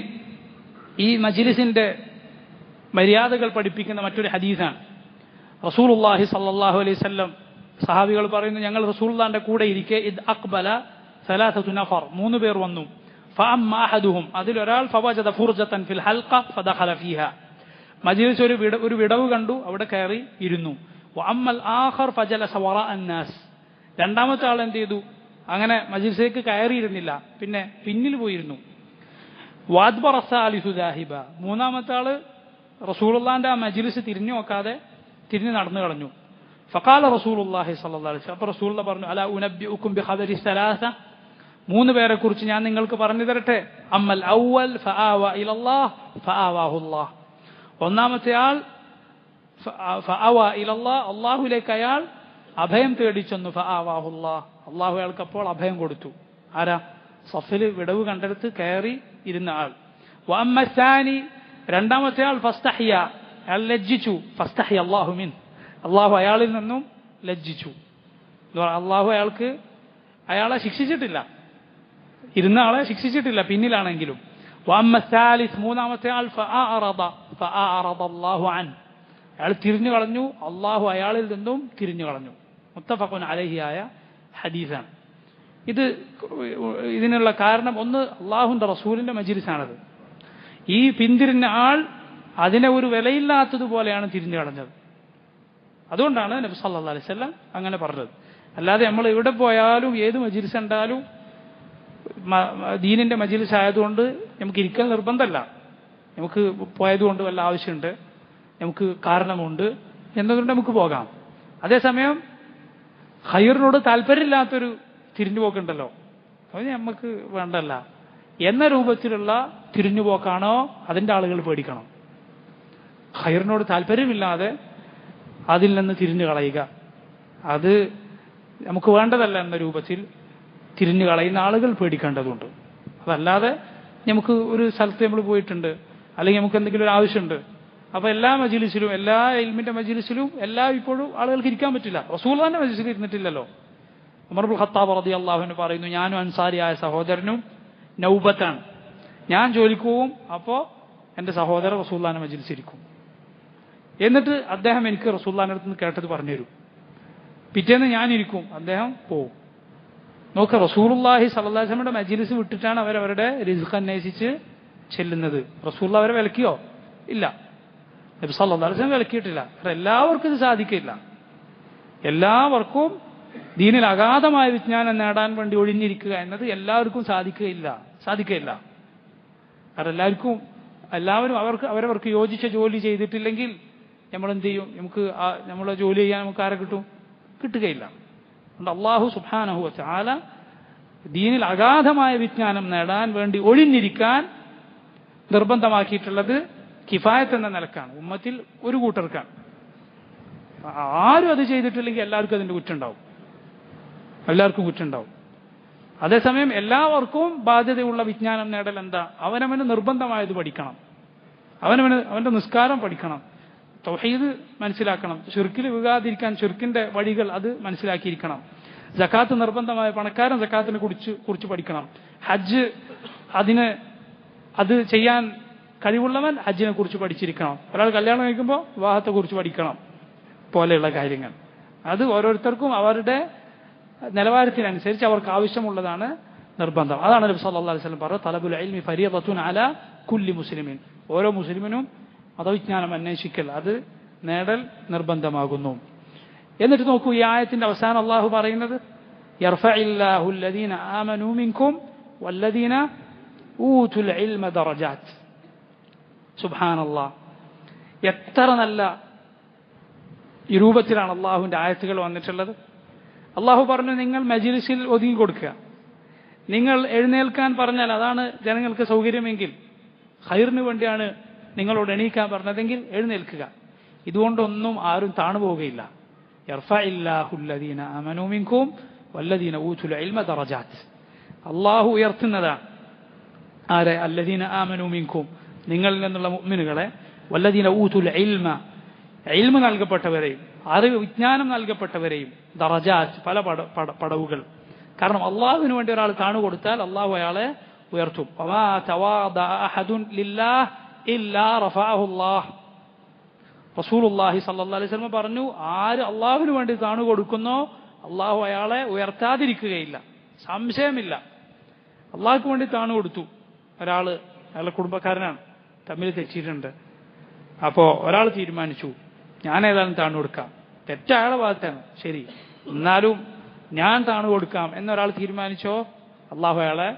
ഈ മജ്ലിസിന്റെ മര്യാദകൾ പഠിപ്പിക്കുന്ന മറ്റൊരു ഹദീസാണ്. റസൂലുള്ളാഹി സ്വല്ലല്ലാഹു അലൈഹി വസല്ലം സഹാബികൾ പറയുന്നു, ഞങ്ങൾ റസൂലുള്ളാഹിന്റെ കൂടെ ഇരിക്കെ ഇദ് അഖ്ബല സലാസതു നഫർ, 3 പേർ വന്നു. ഫഅമ്മാ അഹദുഹും, അതിലൊരാൾ ഫവജദ ഫുർജതൻ ഫിൽ ഹൽഖ ഫദഖല ഫീഹ, മജ്ലിസ് ഒരു വിടവ് കണ്ടു, അവിടെ കയറി ഇരുന്നു. വഅമ്മൽ ആഖർ ഫജലസ വറാഅ അന്നാസ്, രണ്ടാമത്തെ ആൾ എന്ത് ചെയ്തു, അങ്ങനെ മജ്ലിസിലേക്ക് കയറിയിരുന്നില്ല, പിന്നെ പിന്നിൽ പോയിരുന്നു. വഅദ്ബറ സാലിസു ദാഹിബ, മൂന്നാമത്തെ ആള് റസൂലുള്ളാഹിന്റെ ആ മജ്ലിസ് തിരിഞ്ഞു നോക്കാതെ തിരിഞ്ഞു നടന്നു കളഞ്ഞു. ഫഖാല റസൂലുള്ളാഹി സ്വല്ലല്ലാഹു അലൈഹി വസല്ലം, അപ്പോൾ റസൂലുള്ളാഹി പറഞ്ഞു, അലാ ഉനബ്ബിഉകും ബിഖബരി സലാസ, 3 പേരെ കുറിച്ച് ഞാൻ നിങ്ങൾക്ക് പറഞ്ഞു തരട്ടെ. അമ്മൽ അവ്വൽ ഫആവ ഇലല്ലാഹ് ഫആവാഹുല്ലാഹ്, ഒന്നാമത്തെ ആൾ ഫആവ ഇലല്ലാഹ്, അല്ലാഹുവിലേക്ക് അയാൾ അഭയം തേടിച്ചെന്നു. ഫആവാഹുല്ലാഹ്, അല്ലാഹു അയാൾക്ക് അപ്പോൾ അഭയം കൊടുത്തു. ആരാ? സഫിൽ വിടവ് കണ്ടെടുത്ത് കയറി ഇരുന്ന ആൾ. വഅമ്മ സാനി, രണ്ടാമത്തെ ആൾ ഫസ്തഹിയ, അയാൾ ലജ്ജിച്ചു. ഫസ്തഹിയ അല്ലാഹു മിൻ, അല്ലാഹു അയാളിൽ നിന്നും ലജ്ജിച്ചു. അല്ലാഹു അയാളെ ശിക്ഷിച്ചിട്ടില്ല, ഇരുന്ന ആളെ ശിക്ഷിച്ചിട്ടില്ല പിന്നിലാണെങ്കിലും. വഅമ്മ സാലിസ്, മൂന്നാമത്തെ ആൾ ഫഅഅറദ അല്ലാഹു അൻ, അയാൾ തിരിഞ്ഞു കളഞ്ഞു, അല്ലാഹു അയാളിൽ നിന്നും തിരിഞ്ഞു കളഞ്ഞു. മുത്തഫഖുൻ അലൈഹി ആയ ഹദീസാണ്. ഇതിനുള്ള കാരണം ഒന്ന്, അള്ളാഹുവിന്റെ റസൂലിന്റെ മജ്ലിസാണത്. ഈ പിന്തിരിഞ്ഞ ആൾ അതിനെ ഒരു വിലയില്ലാത്തതുപോലെയാണ് തിരിഞ്ഞു കളഞ്ഞത്. അതുകൊണ്ടാണ് നബി സല്ലല്ലാഹു അലൈഹി വസല്ലം അങ്ങനെ പറഞ്ഞത്. അല്ലാതെ നമ്മൾ എവിടെ പോയാലും ഏത് മജ്ലിസ് കണ്ടാലും ദീനിന്റെ മജ്ലിസ് ആയതുകൊണ്ട് നമുക്ക് ഇരിക്കാൻ നിർബന്ധമല്ല. നമുക്ക് പോയതുകൊണ്ട് വല്ല ആവശ്യമുണ്ട്, നമുക്ക് കാരണമുണ്ട് എന്നതുകൊണ്ട് നമുക്ക് പോകാം. അതേസമയം ഖൈറിനോട് താല്പര്യമില്ലാത്തൊരു തിരിഞ്ഞുപോക്കുണ്ടല്ലോ, അത് നമുക്ക് വേണ്ടല്ല എന്ന രൂപത്തിലുള്ള തിരിഞ്ഞുപോക്കാണോ അതിൻ്റെ ആളുകൾ പേടിക്കണം. ഖൈറിനോട് താല്പര്യമില്ലാതെ അതിൽ നിന്ന് തിരിഞ്ഞു കളയുക, അത് നമുക്ക് വേണ്ടതല്ല എന്ന രൂപത്തിൽ തിരിഞ്ഞു കളയുന്ന ആളുകൾ പേടിക്കേണ്ടതുണ്ട്. അതല്ലാതെ നമുക്ക് ഒരു സ്ഥലത്ത് നമ്മൾ പോയിട്ടുണ്ട്, അല്ലെങ്കിൽ നമുക്ക് എന്തെങ്കിലും ഒരു ആവശ്യമുണ്ട്, അപ്പോൾ എല്ലാ മജ്ലിസിലും, എല്ലാ ഇൽമിന്റെ മജ്ലിസിലും ഇപ്പോഴും ആളുകൾക്ക് ഇരിക്കാൻ പറ്റില്ല. റസൂലുള്ളാഹിന്റെ മജ്ലിസിൽ ഇരുന്നിട്ടില്ലല്ലോ. ഉമർ ഇബ്നുൽ ഖത്താബ് റളിയല്ലാഹു അൻഹു പറയുന്നു, ഞാനും അൻസാരിയായ സഹോദരനും നൗബത്താണ്, ഞാൻ ജോലിക്ക് പോവും, അപ്പോൾ എൻ്റെ സഹോദരൻ റസൂലുള്ളാഹിന്റെ മജ്ലിസിലിരിക്കും. എന്നിട്ട് അദ്ദേഹം എനിക്ക് റസൂലുള്ളാഹിന്റെ അടുത്ത് നിന്ന് കേട്ടത് പറഞ്ഞുതരും. പിറ്റേന്ന് ഞാനിരിക്കും, അദ്ദേഹം പോവും. നോക്കുക, റസൂലുള്ളാഹി സ്വല്ലല്ലാഹു അലൈഹി വസല്ലമയുടെ മജ്ലിസ് വിട്ടിട്ടാണ് അവരവരുടെ റിസ്ഖ് അന്വേഷിച്ച് ചെല്ലുന്നത്. റസൂലുള്ളാഹി അവരെ വിലക്കിയോ? ഇല്ല. നബി സല്ലല്ലാഹു അലൈഹി വസല്ലം വിലക്കിയിട്ടില്ല. എല്ലാവർക്കും ഇത് സാധിക്കില്ല. എല്ലാവർക്കും ദീനിൽ അഗാധമായ വിജ്ഞാനം നേടാൻ വേണ്ടി ഒഴിഞ്ഞിരിക്കുക എന്നത് എല്ലാവർക്കും സാധിക്കുകയില്ല. കാരണം എല്ലാവരും അവരവർക്ക് യോജിച്ച ജോലി ചെയ്തിട്ടില്ലെങ്കിൽ നമ്മൾ എന്ത് ചെയ്യും? നമ്മളെ ജോലി ചെയ്യാൻ നമുക്ക് ആരെ കിട്ടുകയില്ല. അതുകൊണ്ട് അല്ലാഹു സുബ്ഹാനഹു വ തആല ദീനിൽ അഗാധമായ വിജ്ഞാനം നേടാൻ വേണ്ടി ഒഴിഞ്ഞിരിക്കാൻ നിർബന്ധമാക്കിയിട്ടുള്ളത് കിഫായത്ത് എന്ന നിലക്കാണ്, ഉമ്മത്തിൽ ഒരു കൂട്ടർക്കാണ്. ആരും അത് ചെയ്തിട്ടില്ലെങ്കിൽ എല്ലാവർക്കും അതിൻ്റെ കുറ്റുണ്ടാവും, എല്ലാവർക്കും കുറ്റുണ്ടാവും. അതേസമയം എല്ലാവർക്കും ബാധ്യതയുള്ള വിജ്ഞാനം നേടൽ എന്താ? അവനവന് നിർബന്ധമായത് പഠിക്കണം, അവൻ്റെ നിസ്കാരം പഠിക്കണം, തൗഹീദ് മനസ്സിലാക്കണം, ഷിർക്കിൽ വീഴാതിരിക്കാൻ ഷിർക്കിന്റെ വഴികൾ അത് മനസ്സിലാക്കിയിരിക്കണം, സക്കാത്ത് നിർബന്ധമായ പണക്കാരൻ സക്കാത്തിനെ കുറിച്ച് പഠിക്കണം, ഹജ്ജ് അത് ചെയ്യാൻ കഴിവുള്ളവൻ ഹജ്ജിനെ കുറിച്ച് പഠിച്ചിരിക്കണം, ഒരാൾ കല്യാണം കഴിക്കുമ്പോൾ വിവാഹത്തെ കുറിച്ച് പഠിക്കണം പോലെയുള്ള കാര്യങ്ങൾ. അത് ഓരോരുത്തർക്കും അവരുടെ നിലവാരത്തിനനുസരിച്ച് അവർക്ക് ആവശ്യമുള്ളതാണ് നിർബന്ധം. അതാണ് നബി സല്ലല്ലാഹു അലൈഹി വസല്ലം പറഞ്ഞത്, തലബുൽ ഇൽമി ഫരീദത്തുൻ അലാ കുല്ലി മുസ്ലിമിൻ. ഓരോ മുസ്ലിമിനും മതവിജ്ഞാനം അന്വേഷിക്കൽ, അത് നേടൽ നിർബന്ധമാകുന്നു. എന്നിട്ട് നോക്കൂ, ഈ ആയത്തിന്റെ അവസാനം അള്ളാഹു പറയുന്നത് യർഫഇല്ലാഹു അല്ലദീന ആമനൂ മിൻകും വല്ലദീന ഊതുൽ ഇൽമ ദറജാത്ത്. സുബ്ഹാനല്ലാഹ്, എത്ര നല്ല ഈ രൂപത്തിലാണ് അള്ളാഹുവിന്റെ ആയത്തുകൾ വന്നിട്ടുള്ളത്. അള്ളാഹു പറഞ്ഞു, നിങ്ങൾ മജ്ലിസിൽ ഒതുങ്ങി കൊടുക്കുക, നിങ്ങൾ എഴുന്നേൽക്കാൻ പറഞ്ഞാൽ അതാണ് ജനങ്ങൾക്ക് സൗകര്യമെങ്കിൽ, ഖൈറിന് വേണ്ടിയാണ് നിങ്ങളോട് എണീക്കാൻ പറഞ്ഞതെങ്കിൽ എഴുന്നേൽക്കുക. ഇതുകൊണ്ടൊന്നും ആരും താണുപോവുകയില്ല. യർഫഇല്ലാഹു അല്ലദീന ആമനൂ മിൻകും വല്ലദീന ഊതുൽ ഇൽമ ദറജാത്ത്. അള്ളാഹു ഉയർത്തുന്നതാണ് ആരെ? അല്ലദീന ആമനൂ മിൻകും, നിങ്ങളിൽ നിന്നുള്ള മുഅ്മിനുകളെ, വല്ലദീന ഊതുൽ ഇൽമ നൽകപ്പെട്ടവരെയും, അറിവ് വിജ്ഞാനം നൽകപ്പെട്ടവരെയും, ദറജാത്ത് പല പടവുകൾ. കാരണം അള്ളാഹുവിന് വേണ്ടി ഒരാൾ താണുകൊടുത്താൽ അള്ളാഹു അയാളെ ഉയർത്തും. വമാ തവാദഅ അഹദുൻ ലില്ലാഹ് ഇല്ലാ റഫഅഹു അല്ലാഹ്. റസൂലുള്ളാഹി സ്വല്ലല്ലാഹു അലൈഹി വസല്ലം പറഞ്ഞു, ആര് അള്ളാഹുവിന് വേണ്ടി താണുകൊടുക്കുന്നോ അള്ളാഹു അയാളെ ഉയർത്താതിരിക്കുകയില്ല, സംശയമില്ല. അള്ളാഹുക്ക് വേണ്ടി താണുകൊടുത്തു ഒരാള്, അയാളുടെ കുടുംബക്കാരനാണ്, തമ്മിൽ തെറ്റിയിട്ടുണ്ട്. അപ്പോൾ ഒരാൾ തീരുമാനിച്ചു, ഞാൻ ഏതായാലും താണുകൊടുക്കാം, തെറ്റയാളെ ഭാഗത്താണ്, ശരി, എന്നാലും ഞാൻ താണുകൊടുക്കാം എന്നൊരാൾ തീരുമാനിച്ചോ അള്ളാഹു അയാളെ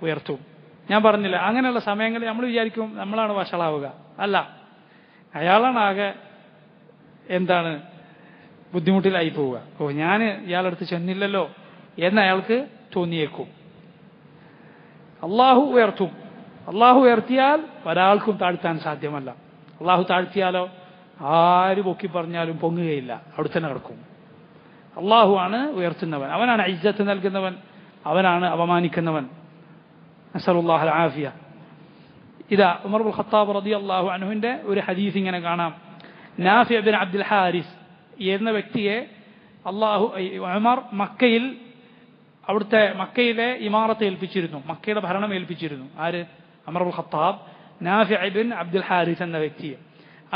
ഉയർത്തും. ഞാൻ പറഞ്ഞില്ല, അങ്ങനെയുള്ള സമയങ്ങളിൽ നമ്മൾ വിചാരിക്കും നമ്മളാണ് വഷളാവുക. അല്ല, അയാളാണ് ആകെ ബുദ്ധിമുട്ടിലായി പോവുക. ഞാൻ ഇയാളടുത്ത് ചെന്നില്ലല്ലോ എന്ന് അയാൾക്ക് തോന്നിയേക്കും. അള്ളാഹു ഉയർത്തും. അള്ളാഹു ഉയർത്തിയാൽ ഒരാൾക്കും താഴ്ത്താൻ സാധ്യമല്ല. അള്ളാഹു താഴ്ത്തിയാലോ ആര് പൊക്കി പറഞ്ഞാലും പൊങ്ങുകയില്ല, അവിടെ തന്നെ കിടക്കും. അള്ളാഹു ആണ് ഉയർത്തുന്നവൻ, അവനാണ് ഇജ്ജത്ത് നൽകുന്നവൻ, അവനാണ് അപമാനിക്കുന്നവൻ. നസ്അലുല്ലാഹൽ ആഫിയ. ഇതാ ഉമർ ഇബ്നുൽ ഖത്താബ് റളിയല്ലാഹു അൻഹുവിന്റെ ഒരു ഹദീസ് ഇങ്ങനെ കാണാം. നാഫി ഇബ്നു അബ്ദുൽ ഹാരിസ് എന്ന വ്യക്തിയെ ഉമർ മക്കയിലെ ഇമാറത്ത് ഏൽപ്പിച്ചിരുന്നു, മക്കയുടെ ഭരണം ഏൽപ്പിച്ചിരുന്നു. ആര്? ഉമർ ഇബ്നുൽ ഖത്താബ് നാഫി ഇബ്നു അബ്ദുൽ ഹാരിസ് എന്ന വ്യക്തിയെ.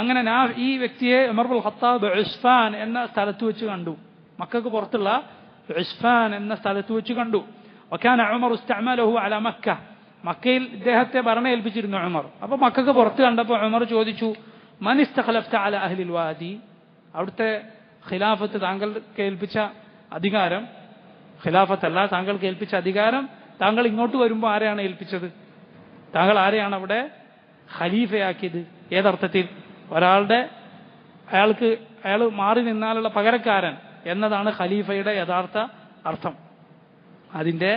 അങ്ങനെ ഈ വ്യക്തിയെ ഉമർ ഇബ്നുൽ ഖത്താബ് ഉസ്ഫാൻ എന്ന സ്ഥലത്ത് വെച്ച് കണ്ടു. മക്കക്ക് പുറത്തുള്ള ഉസ്ഫാൻ എന്ന സ്ഥലത്ത് വെച്ച് കണ്ടു. വകാന ഉമർ ഇസ്തഅമലഹു അലാ മക്ക. മക്കയിൽ ഇദ്ദേഹത്തെ ഭരണം ഏൽപ്പിച്ചിരുന്നു ഉമർ. അപ്പോൾ മക്കക്ക് പുറത്ത് കണ്ടപ്പോൾ ഉമർ ചോദിച്ചു, മൻ ഇസ്തഖലഫ്ത അലാ അഹ്ലിൽ വാദി. അവിടുത്തെ ഖിലാഫത്ത്, താങ്കൾക്ക് ഏൽപ്പിച്ച അധികാരം, ഖിലാഫത്തല്ല, താങ്കൾക്ക് ഏൽപ്പിച്ച അധികാരം താങ്കൾ ഇങ്ങോട്ട് വരുമ്പോൾ ആരെയാണ് ഏൽപ്പിച്ചത്? താങ്കൾ ആരെയാണ് അവിടെ ഖലീഫയാക്കിയത്? ഏതർത്ഥത്തിൽ? അയാൾ മാറി നിന്നാലുള്ള പകരക്കാരൻ എന്നതാണ് ഖലീഫയുടെ യഥാർത്ഥ അർത്ഥം, അതിൻ്റെ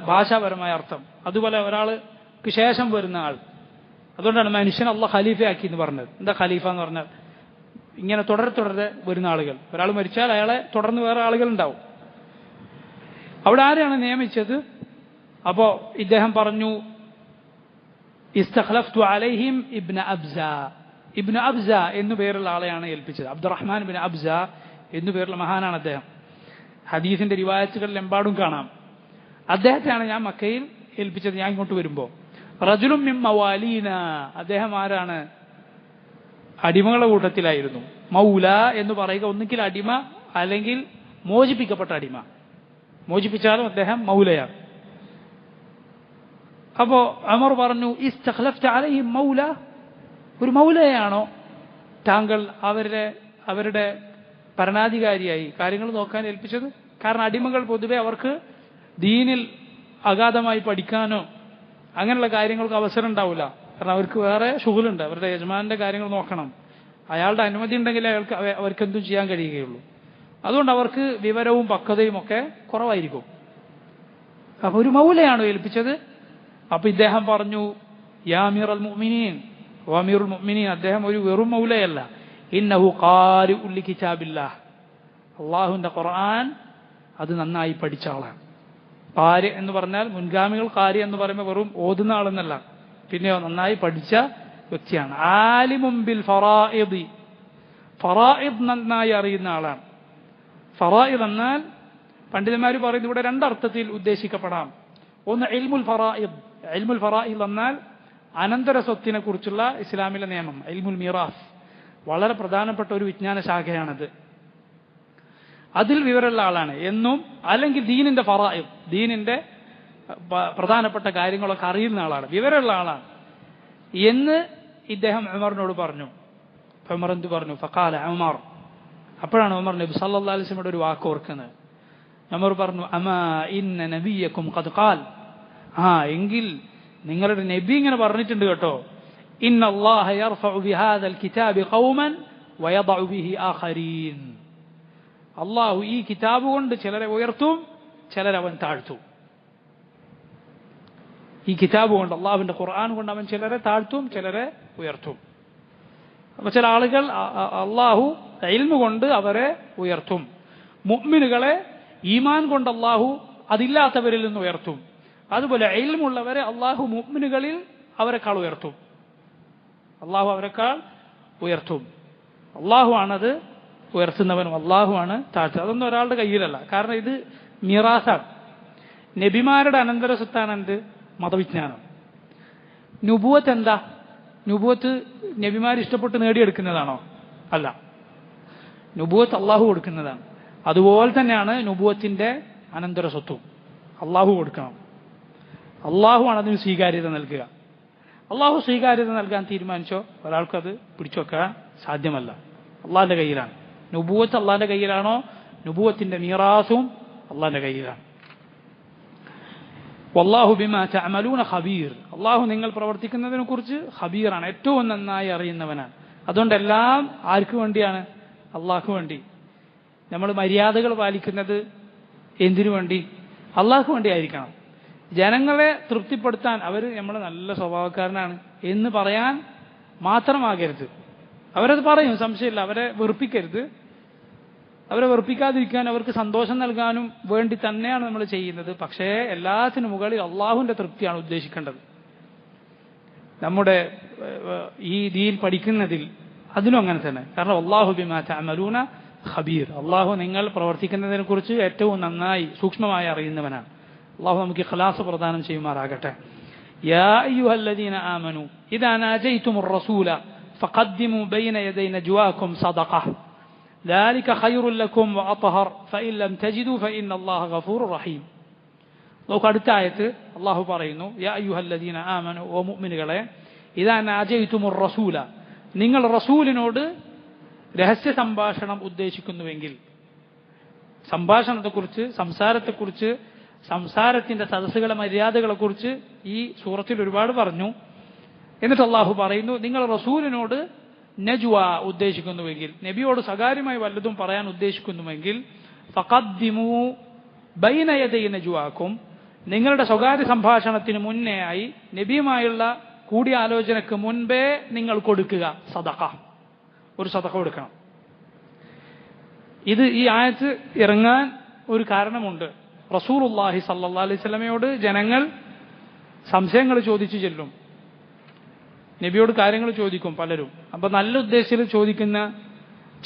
ഭാഷാപരമായ അർത്ഥം. അതുപോലെ ഒരാൾക്ക് ശേഷം വരുന്ന ആൾ. അതുകൊണ്ടാണ് മനുഷ്യൻ അള്ളാഹ് ഖലീഫയാക്കി എന്ന് പറഞ്ഞത്. എന്താ ഖലീഫ എന്ന് പറഞ്ഞാൽ? ഇങ്ങനെ തുടരെ വരുന്ന ആളുകൾ. ഒരാൾ മരിച്ചാൽ അയാളെ തുടർന്ന് വേറെ ആളുകൾ ഉണ്ടാവും. അവിടെ ആരെയാണ് നിയമിച്ചത്? അപ്പോൾ ഇദ്ദേഹം പറഞ്ഞു, ഇസ്തഖലഫ്തു അലൈഹിം ഇബ്ന അബ്സ എന്നു പേരുള്ള ആളെയാണ് ഏൽപ്പിച്ചത്. അബ്ദുറഹ്മാൻ ഇബ്നു അബ്സ എന്നു പേരുള്ള മഹാനാണ് അദ്ദേഹം. ഹദീസിന്റെ റിവായത്തുകളിൽ എമ്പാടും കാണാം. അദ്ദേഹത്തെയാണ് ഞാൻ മക്കയിൽ ഏൽപ്പിച്ചത്. ഞാൻ ഇങ്ങോട്ട് വരുമ്പോൾ റജുലും മിൻ മവാലീന, അദ്ദേഹം ആരാണ്? അടിമകളുടെ കൂട്ടത്തിലായിരുന്നു. മൗല എന്ന് പറയുക ഒന്നുകിൽ അടിമ അല്ലെങ്കിൽ മോചിപ്പിക്കപ്പെട്ട അടിമ. മോചിപ്പിച്ചാലും അദ്ദേഹം മൗലയാണ്. അപ്പോ ഉമർ പറഞ്ഞു, ഇസ്തഖലഫ്ത അലൈഹിം മൗല, ഒരു മൗലയാണോ താങ്കൾ അവരുടെ ഭരണാധികാരിയായി കാര്യങ്ങൾ നോക്കാൻ ഏൽപ്പിച്ചത്? കാരണം അടിമകൾ പൊതുവെ അവർക്ക് ദീനിൽ അഗാധമായി പഠിക്കാനോ അങ്ങനെയുള്ള കാര്യങ്ങൾക്ക് അവസരം ഉണ്ടാവില്ല. കാരണം അവർക്ക് വേറെ ഷുഗലുണ്ട്, അവരുടെ യജമാന്റെ കാര്യങ്ങൾ നോക്കണം. അയാളുടെ അനുമതി ഉണ്ടെങ്കിലേ അവർക്ക് എന്തും ചെയ്യാൻ കഴിയുകയുള്ളൂ. അതുകൊണ്ട് അവർക്ക് വിവരവും പക്വതയും ഒക്കെ കുറവായിരിക്കും. അപ്പൊ ഒരു മൗലയാണോ ഏൽപ്പിച്ചത്? അപ്പൊ ഇദ്ദേഹം പറഞ്ഞു, യാ അമീറുൽ മുഅ്മിനീൻ, അദ്ദേഹം ഒരു വെറും മൗലയല്ല, ഇന്നഹു ഖാരിഉൻ ലികിതാബില്ലാഹ്, അള്ളാഹുവിൻ്റെ ഖുർആൻ അത് നന്നായി പഠിച്ച ആളാണ്. ഖാരി എന്ന് പറഞ്ഞാൽ മുൻഗാമികൾ ഖാരി എന്ന് പറയുമ്പോൾ വെറും ഓതുന്ന ആളെന്നല്ല, പിന്നെയോ നന്നായി പഠിച്ച വ്യക്തിയാണ്. ആലിമുൻ ബിൽ ഫറായിദ്, ഫറായിദ് നന്നായി അറിയുന്ന ആളാണ്. ഫറായിദ് എന്നാൽ പണ്ഡിതന്മാർ പറയുന്നത് ഇവിടെ രണ്ടർത്ഥത്തിൽ ഉദ്ദേശിക്കപ്പെടാം. ഒന്ന് ഇൽമുൽ ഫറായിദ്, ഇൽമുൽ ഫറായിദ് എന്നാൽ അനന്തര സ്വത്തിനെ കുറിച്ചുള്ള ഇസ്ലാമിലെ നിയമം, ഇൽമുൽ മീറാസ്, വളരെ പ്രധാനപ്പെട്ട ഒരു വിജ്ഞാന ശാഖയാണത്. അതിൽ വിവരമുള്ള ആളാണ് എന്നും, അല്ലെങ്കിൽ ദീനിന്റെ ഫറായിദ്, ദീനിന്റെ പ്രധാനപ്പെട്ട കാര്യങ്ങളൊക്കെ അറിയുന്ന ആളാണ്, വിവരമുള്ള ആളാണ് എന്ന് ഇദ്ദേഹം ഉമറിനോട് പറഞ്ഞു. ഉമർ എന്ത് പറഞ്ഞു? ഫഖാല ഉമർ, അപ്പോഴാണ് ഉമർ നബി സല്ലല്ലാഹു അലൈഹി വസല്ലമയുടെ ഒരു വാക്ക് ഓർക്കുന്നത്. ഉമർ പറഞ്ഞു, അമാ ഇന്ന നബിയക്കും ഖദ് ഖാൽ, എങ്കിൽ നിങ്ങളുടെ നബി ഇങ്ങനെ പറഞ്ഞിട്ടുണ്ട് കേട്ടോ, ഇന്നല്ലാഹ യർഫഉ ബിഹാദൽ കിതാബി ഖൗമൻ വയദഉ ബിഹി ആഖരീൻ, അള്ളാഹു ഈ കിതാബ് കൊണ്ട് ചിലരെ ഉയർത്തും, ചിലരെ അവൻ താഴ്ത്തും. ഈ കിതാബ് കൊണ്ട്, അള്ളാഹുവിന്റെ ഖുർആൻ കൊണ്ട് അവൻ ചിലരെ താഴ്ത്തും, ചിലരെ ഉയർത്തും. അപ്പൊ ചില ആളുകൾ അള്ളാഹു ഇൽമു കൊണ്ട് അവരെ ഉയർത്തും, മുഅ്മിനുകളെ ഈമാൻ കൊണ്ട് അള്ളാഹു അതില്ലാത്തവരിൽ നിന്ന് ഉയർത്തും. അതുപോലെ ഇൽമുള്ളവരെ അള്ളാഹു മുഅ്മിനുകളിൽ അവരെക്കാൾ ഉയർത്തും, അള്ളാഹു അവരെക്കാൾ ഉയർത്തും. അള്ളാഹു ആണത് ഉയർത്തുന്നവനും അള്ളാഹുവാണ് താഴ്ത്തുക. അതൊന്നും ഒരാളുടെ കയ്യിലല്ല. കാരണം ഇത് മിറാസാണ്. നബിമാരുടെ അനന്തര സ്വത്താണ് എന്ത്? മതവിജ്ഞാനം. നുബുവത്ത് എന്താ? നുബുവത്ത് നബിമാർ ഇഷ്ടപ്പെട്ട് നേടിയെടുക്കുന്നതാണോ? അല്ല, നുബുവത്ത് അള്ളാഹു കൊടുക്കുന്നതാണ്. അതുപോലെ തന്നെയാണ് നുബുവത്തിന്റെ അനന്തര സ്വത്തും, അള്ളാഹു കൊടുക്കണം. അള്ളാഹുവാണ് അതിന് സ്വീകാര്യത നൽകുക. അള്ളാഹു സ്വീകാര്യത നൽകാൻ തീരുമാനിച്ചോ ഒരാൾക്കത് പിടിച്ചു വെക്കാൻ സാധ്യമല്ല. അള്ളാഹിന്റെ കയ്യിലാണ്. നുബുവത്ത് അള്ളാഹിന്റെ കയ്യിലാണോ? നുബുവത്തിന്റെ മീറാസും അള്ളാഹിന്റെ കയ്യിലാണ്. വല്ലാഹു ബിമാ തഅമലൂന ഖബീർ, അള്ളാഹു നിങ്ങൾ പ്രവർത്തിക്കുന്നതിനെ കുറിച്ച് ഖബീറാണ്, ഏറ്റവും നന്നായി അറിയുന്നവനാണ്. അതുകൊണ്ട് എല്ലാം ആർക്ക് വേണ്ടിയാണ്? അള്ളാഹു വേണ്ടി. നമ്മൾ മര്യാദകൾ പാലിക്കുന്നത് എന്തിനു വേണ്ടി? അള്ളാഹു വേണ്ടി ആയിരിക്കണം. ജനങ്ങളെ തൃപ്തിപ്പെടുത്താൻ അവർ നമ്മൾ നല്ല സ്വഭാവക്കാരനാണ് എന്ന് പറയാൻ മാത്രമാകരുത്. അവരത് പറയും, സംശയമില്ല. അവരെ വെറുപ്പിക്കരുത്. അവരെ വെറുപ്പിക്കാതിരിക്കാൻ, അവർക്ക് സന്തോഷം നൽകാനും വേണ്ടി തന്നെയാണ് നമ്മൾ ചെയ്യുന്നത്. പക്ഷേ എല്ലാത്തിനും മുകളിൽ അള്ളാഹുവിന്റെ തൃപ്തിയാണ് ഉദ്ദേശിക്കേണ്ടത്. നമ്മുടെ ഈ ദീൻ പഠിക്കുന്നതിൽ അതിനും അങ്ങനെ തന്നെ. കാരണം അല്ലാഹു ബിമാ തഅമലൂന ഖബീർ, അള്ളാഹു നിങ്ങൾ പ്രവർത്തിക്കുന്നതിനെ കുറിച്ച് ഏറ്റവും നന്നായി സൂക്ഷ്മമായി അറിയുന്നവനാണ്. അള്ളാഹു നമുക്ക് ഇഖ്ലാസ് പ്രദാനം ചെയ്യുമാറാകട്ടെ. യാ അയ്യുഹല്ലദീന ആമനു ഇദാ നാജയ്തുമുർ റസൂല ഫഖദ്ദിമു ബൈന യദൈ നജ്വാകും സദഖഹ ذلك خير لكم وأطهر فإن لم تجدوا فإن الله غفور رحيم. നോക്കൂ, അടുത്ത ആയത്ത് അള്ളാഹു പറയുന്നു, യാ അയ്യുഹല്ലദീന ആമനു, ഓ മുഅ്മിനുകളെ, ഇദാ നാജയ്തുമുർ റസൂല, നിങ്ങൾ റസൂലിനോട് രഹസ്യ സംഭാഷണം ഉദ്ദേശിക്കുന്നുവെങ്കിൽ, സംഭാഷണത്തെക്കുറിച്ച്, സംസാരത്തെക്കുറിച്ച്, സംസാരത്തിന്റെ സദസ്സുകളെ മര്യാദകളെക്കുറിച്ച് ഈ സൂറത്തിൽ ഒരുപാട് പറഞ്ഞു. എന്നിട്ട് അള്ളാഹു പറയുന്നു, നിങ്ങൾ റസൂലിനോട് നജ്വ ഉദ്ദേശിക്കുന്നുവെങ്കിൽ, നബിയോട് സ്വകാര്യമായി വല്ലതും പറയാൻ ഉദ്ദേശിക്കുന്നുവെങ്കിൽ, ഫഖദ്ദിമു ബൈന യദൈ നജ്വാകും, നിങ്ങളുടെ സ്വകാര്യ സംഭാഷണത്തിന് മുന്നേ ആയി, നബിയുമായുള്ള കൂടിയാലോചനക്ക് മുൻപേ നിങ്ങൾ കൊടുക്കുക സദഖ, ഒരു സദഖ കൊടുക്കണം. ഇത് ഈ ആയത്ത് ഇറങ്ങാൻ ഒരു കാരണമുണ്ട്. റസൂലുള്ളാഹി സ്വല്ലല്ലാഹു അലൈഹി വസല്ലമയോട് ജനങ്ങൾ സംശയങ്ങൾ ചോദിച്ചു ചെല്ലും. നബിയോട് കാര്യങ്ങൾ ചോദിക്കും പലരും. അപ്പൊ നല്ല ഉദ്ദേശത്തിൽ ചോദിക്കുന്ന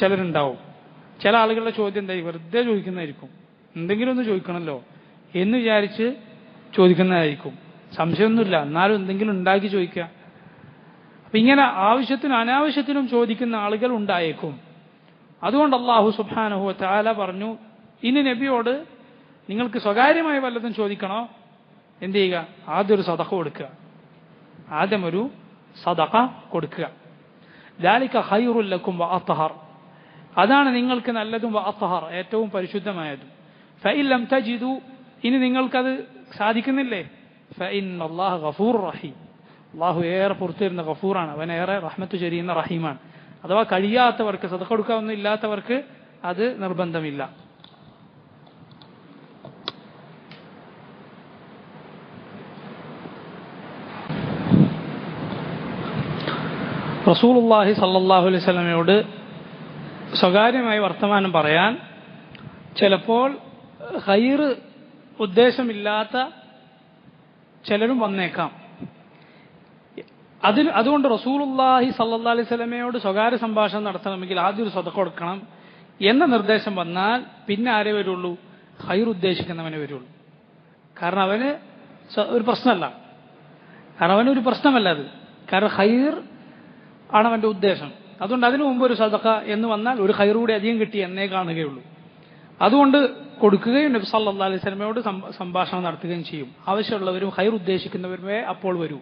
ചിലരുണ്ടാവും. ചില ആളുകളുടെ ചോദ്യം എന്തായി? വെറുതെ ചോദിക്കുന്നതായിരിക്കും. എന്തെങ്കിലും ഒന്ന് ചോദിക്കണമല്ലോ എന്ന് വിചാരിച്ച് ചോദിക്കുന്നതായിരിക്കും. സംശയമൊന്നുമില്ല, എന്നാലും എന്തെങ്കിലും ഉണ്ടാക്കി ചോദിക്കുക. അപ്പൊ ഇങ്ങനെ ആവശ്യത്തിനും അനാവശ്യത്തിനും ചോദിക്കുന്ന ആളുകൾ ഉണ്ടായേക്കും. അതുകൊണ്ട് അല്ലാഹു സുബ്ഹാനഹു വ തആല പറഞ്ഞു, ഇനി നബിയോട് നിങ്ങൾക്ക് സ്വകാര്യമായി വല്ലതും ചോദിക്കണോ, എന്ത് ചെയ്യുക? ആദ്യം ഒരു സദഖ കൊടുക്കുക. ആദ്യം ഒരു സദഖ കൊടുക്കുക. ദാലിക ഖൈറുൽ ലക്കും വഅത്ഹർ, അതാണ് നിങ്ങൾക്ക് നല്ലതും, വഅത്ഹർ ഏറ്റവും പരിശുദ്ധമായതും. ഫഇൻ ലം തജിദു, ഇനി നിങ്ങൾക്കത് സാധിക്കുന്നില്ലേ, ഫഇന്നല്ലാഹ ഗഫൂറുർ റഹീം, അല്ലാഹു ഏറെ പുറത്തിരുന്ന ഗഫൂറാണ്, അവൻ ഏറെ റഹ്മത്ത് ചൊരിയുന്ന റഹീമാണ്. അഥവാ കഴിയാത്തവർക്ക്, സദഖ കൊടുക്കാനൊന്നും ഇല്ലാത്തവർക്ക് അത് നിർബന്ധമില്ല. റസൂലുള്ളാഹി സ്വല്ലല്ലാഹു അലൈഹി വസല്ലമയോട് സ്വകാര്യമായി വർത്തമാനം പറയാൻ ചിലപ്പോൾ ഖൈർ ഉദ്ദേശമില്ലാത്ത ചിലരും വന്നേക്കാം. അതുകൊണ്ട് റസൂലുള്ളാഹി സ്വല്ലല്ലാഹി അലൈഹി വസല്ലമയോട് സ്വകാര്യ സംഭാഷണം നടത്തണമെങ്കിൽ ആദ്യം ഒരു സദഖ കൊടുക്കണം എന്ന നിർദ്ദേശം വന്നാൽ പിന്നെ ആരേ വരുള്ളൂ? ഖൈർ ഉദ്ദേശിക്കുന്നവനെ വരുള്ളൂ. കാരണം അവന് ഒരു പ്രശ്നമല്ല, അവനൊരു പ്രശ്നമല്ല അത്. കാരണം ഖൈർ ആണ് അവന്റെ ഉദ്ദേശം. അതുകൊണ്ട് അതിനു മുമ്പ് ഒരു സദഖ എന്ന് വന്നാൽ ഒരു ഖൈർ കൂടി അധികം കിട്ടി എന്നേ കാണുകയുള്ളൂ. അതുകൊണ്ട് കൊടുക്കുകയും നബി സല്ലല്ലാഹു അലൈഹി വസല്ലമയോട് സംഭാഷണം നടത്തുകയും ചെയ്യും. ആവശ്യമുള്ളവരും ഖൈർ ഉദ്ദേശിക്കുന്നവരുമേ അപ്പോൾ വരൂ.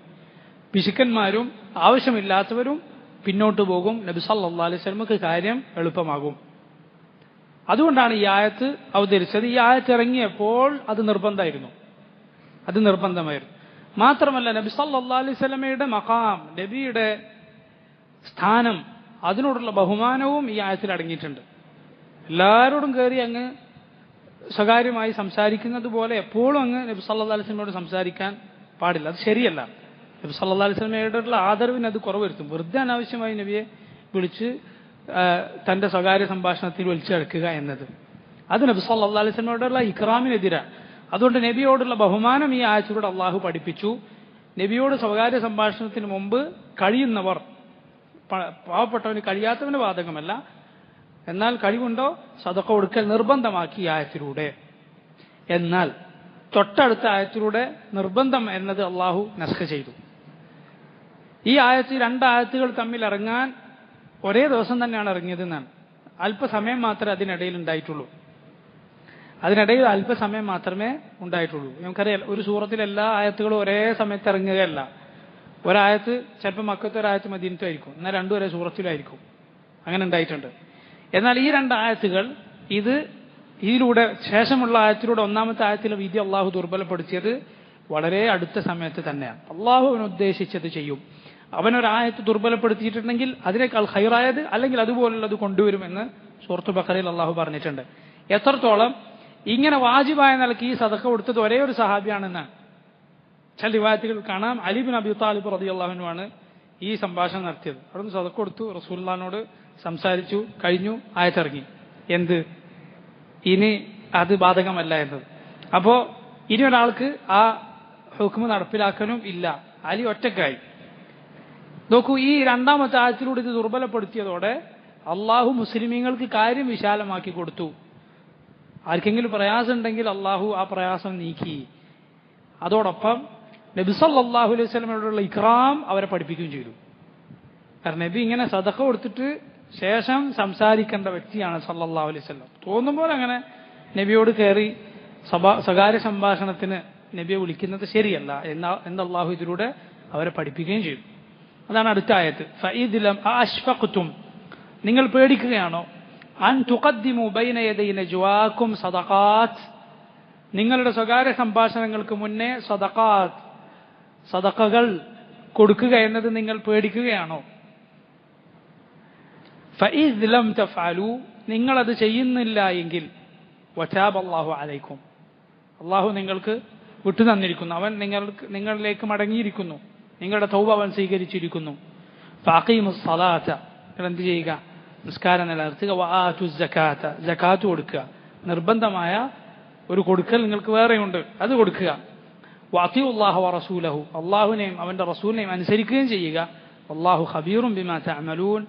പിശുക്കന്മാരും ആവശ്യമില്ലാത്തവരും പിന്നോട്ട് പോകും. നബി സല്ലല്ലാഹു അലൈഹി വസല്ലമക്ക് കാര്യം എളുപ്പമാകും. അതുകൊണ്ടാണ് ഈ ആയത്ത് അവതരിച്ചത്. ഈ ആയത്ത് ഇറങ്ങിയപ്പോൾ അത് നിർബന്ധമായിരുന്നു. മാത്രമല്ല നബി സല്ലല്ലാഹു അലൈഹി വസല്ലമയുടെ മഖാം, നബിയുടെ സ്ഥാനം, അതിനോടുള്ള ബഹുമാനവും ഈ ആയത്തിൽ അടങ്ങിയിട്ടുണ്ട്. എല്ലാവരോടും കയറി അങ്ങ് സ്വകാര്യമായി സംസാരിക്കുന്നത് പോലെ എപ്പോഴും അങ്ങ് നബി സല്ലല്ലാഹു അലൈഹി വസല്ലമയോട് സംസാരിക്കാൻ പാടില്ല. അത് ശരിയല്ല. നബി സല്ലല്ലാഹു അലൈഹി വസല്ലമയോടുള്ള ആദരവിന് അത് കുറവ് വരുത്തും. വെറുതെ അനാവശ്യമായി നബിയെ വിളിച്ച് തന്റെ സ്വകാര്യ സംഭാഷണത്തിൽ വലിച്ചെടുക്കുക എന്നത് അത് നബി സല്ലല്ലാഹു അലൈഹി വസല്ലമയോടുള്ള ഇക്റാമിനെതിരാണ്. അതുകൊണ്ട് നബിയോടുള്ള ബഹുമാനം ഈ ആയത്തിലൂടെ അള്ളാഹു പഠിപ്പിച്ചു. നബിയോട് സ്വകാര്യ സംഭാഷണത്തിന് മുമ്പ് കഴിയുന്നവർ, പാവപ്പെട്ടവന് കഴിയാത്തവന് ബാധകമല്ല, എന്നാൽ കഴിവുണ്ടോ സദഖ കൊടുക്കൽ നിർബന്ധമാക്കി ഈ ആയത്തിലൂടെ. എന്നാൽ തൊട്ടടുത്ത ആയത്തിലൂടെ നിർബന്ധം എന്നത് അള്ളാഹു നസ്ഖ് ചെയ്തു. ഈ ആയത്തിൽ രണ്ടായത്തുകൾ തമ്മിൽ ഇറങ്ങാൻ ഒരേ ദിവസം തന്നെയാണ് ഇറങ്ങിയതെന്നാണ്. അല്പസമയം മാത്രമേ അതിനിടയിൽ അല്പസമയം മാത്രമേ ഉണ്ടായിട്ടുള്ളൂ. നമുക്കറിയാം, ഒരു സൂറത്തിൽ എല്ലാ ആയത്തുകളും ഒരേ സമയത്ത് ഇറങ്ങുകയല്ല. ഒരായത്ത് ചിലപ്പോൾ മക്കത്തെ ഒരായത്ത് മദീനത്തുമായിരിക്കും, എന്നാൽ രണ്ടും ഒരേ സൂറത്തിലായിരിക്കും. അങ്ങനെ ഉണ്ടായിട്ടുണ്ട്. എന്നാൽ ഈ രണ്ടായത്തുകൾ ഇതിലൂടെ ശേഷമുള്ള ആയത്തിലൂടെ ഒന്നാമത്തെ ആയത്തിലെ വിധി അള്ളാഹു ദുർബലപ്പെടുത്തിയത് വളരെ അടുത്ത സമയത്ത് തന്നെയാണ്. അള്ളാഹു അവൻ ഉദ്ദേശിച്ചത് ചെയ്യും. അവനൊരായത്ത് ദുർബലപ്പെടുത്തിയിട്ടുണ്ടെങ്കിൽ അതിനേക്കാൾ ഖൈറായത് അല്ലെങ്കിൽ അതുപോലുള്ളത് കൊണ്ടുവരുമെന്ന് സൂറത്തുൽ ബഖറയിൽ അള്ളാഹു പറഞ്ഞിട്ടുണ്ട്. എത്രത്തോളം ഇങ്ങനെ വാജിബായ നിലയ്ക്ക് ഈ സദഖ കൊടുത്തത് ഒരേ ഒരു സഹാബിയാണെന്നാണ് ചില റിവായത്തുകൾ കാണാം. അലി ബിൻ അബി താലിബ് റളിയല്ലാഹു അൻഹു ആണ് ഈ സംഭാഷണം നടത്തിയത്. അവിടുന്ന് സദഖ കൊടുത്തു, റസൂലുള്ളാഹിനോട് സംസാരിച്ചു, കഴിഞ്ഞു, ആയത്തിറങ്ങി. എന്ത്? ഇനി അത് ബാധകമല്ല എന്നത്. അപ്പോ ഇനി ഒരാൾക്ക് ആ ഹുക്മ് നടപ്പിലാക്കാനും ഇല്ല. അലി ഒറ്റക്കായി. നോക്കൂ, ഈ രണ്ടാമത്തെ ആയത്തിലൂടെ ഇത് ദുർബലപ്പെടുത്തിയതോടെ അള്ളാഹു മുസ്ലിമീങ്ങൾക്ക് കാര്യം വിശാലമാക്കി കൊടുത്തു. ആർക്കെങ്കിലും പ്രയാസം ഉണ്ടെങ്കിൽ അള്ളാഹു ആ പ്രയാസം നീക്കി. അതോടൊപ്പം നബി സല്ലല്ലാഹു അലൈഹി വസല്ലമയോടുള്ള ഇക്റാം അവരെ പഠിപ്പിക്കുകയും ചെയ്തു. കാരണം നബി ഇങ്ങനെ സദഖ കൊടുത്തിട്ട് ശേഷം സംസാരിക്കേണ്ട വ്യക്തിയാണ് സല്ലല്ലാഹു അലൈഹി വസല്ലം. തോന്നുമ്പോൾ അങ്ങനെ നബിയോട് കയറി സ്വകാര്യ സംഭാഷണത്തിന് നബിയെ വിളിക്കുന്നത് ശരിയല്ല എന്ന് അള്ളാഹു ഇതിലൂടെ അവരെ പഠിപ്പിക്കുകയും ചെയ്തു. അതാണ് അടുത്ത ആയത്ത്. ഫഇദ് ലം അശ്ഫഖ്തും, നിങ്ങൾ പേടിക്കുകയാണോ, അൻ തുഖദ്ദിമു ബൈന യദൈ നജ്വാകും സദഖാത്ത്, നിങ്ങളുടെ സ്വകാര്യ സംഭാഷണങ്ങൾക്ക് മുന്നേ സദഖകൾ കൊടുക്കുക എന്നത് നിങ്ങൾ പേടിക്കുകയാണോ? ഫഇദ് ലം തഫഅലു, നിങ്ങളത് ചെയ്യുന്നില്ല എങ്കിൽ വതാബല്ലാഹു അലൈക്കും, അള്ളാഹു നിങ്ങൾക്ക് വിട്ടു തന്നിരിക്കുന്നു, അവൻ നിങ്ങളിലേക്ക് മടങ്ങിയിരിക്കുന്നു, നിങ്ങളുടെ തൗബ അവൻ സ്വീകരിച്ചിരിക്കുന്നു. ഫഅഖീമുസ് സ്വലാത്ത, നിങ്ങൾ എന്ത് ചെയ്യുക? നിസ്കാരം നിലനിർത്തുക. വആതു സകാത്ത, സകാത്ത് കൊടുക്കുക. നിർബന്ധമായ ഒരു കൊടുക്കൽ നിങ്ങൾക്ക് വേറെയുണ്ട്, അത് കൊടുക്കുക. വഅതിഉല്ലാഹ വറസൂലഹു, അള്ളാഹുവിനെയും അവന്റെ റസൂലിനെയും അനുസരിക്കുകയും ചെയ്യുക. അല്ലാഹു ഖബീറും ബിമാ തഅമലൂൻ,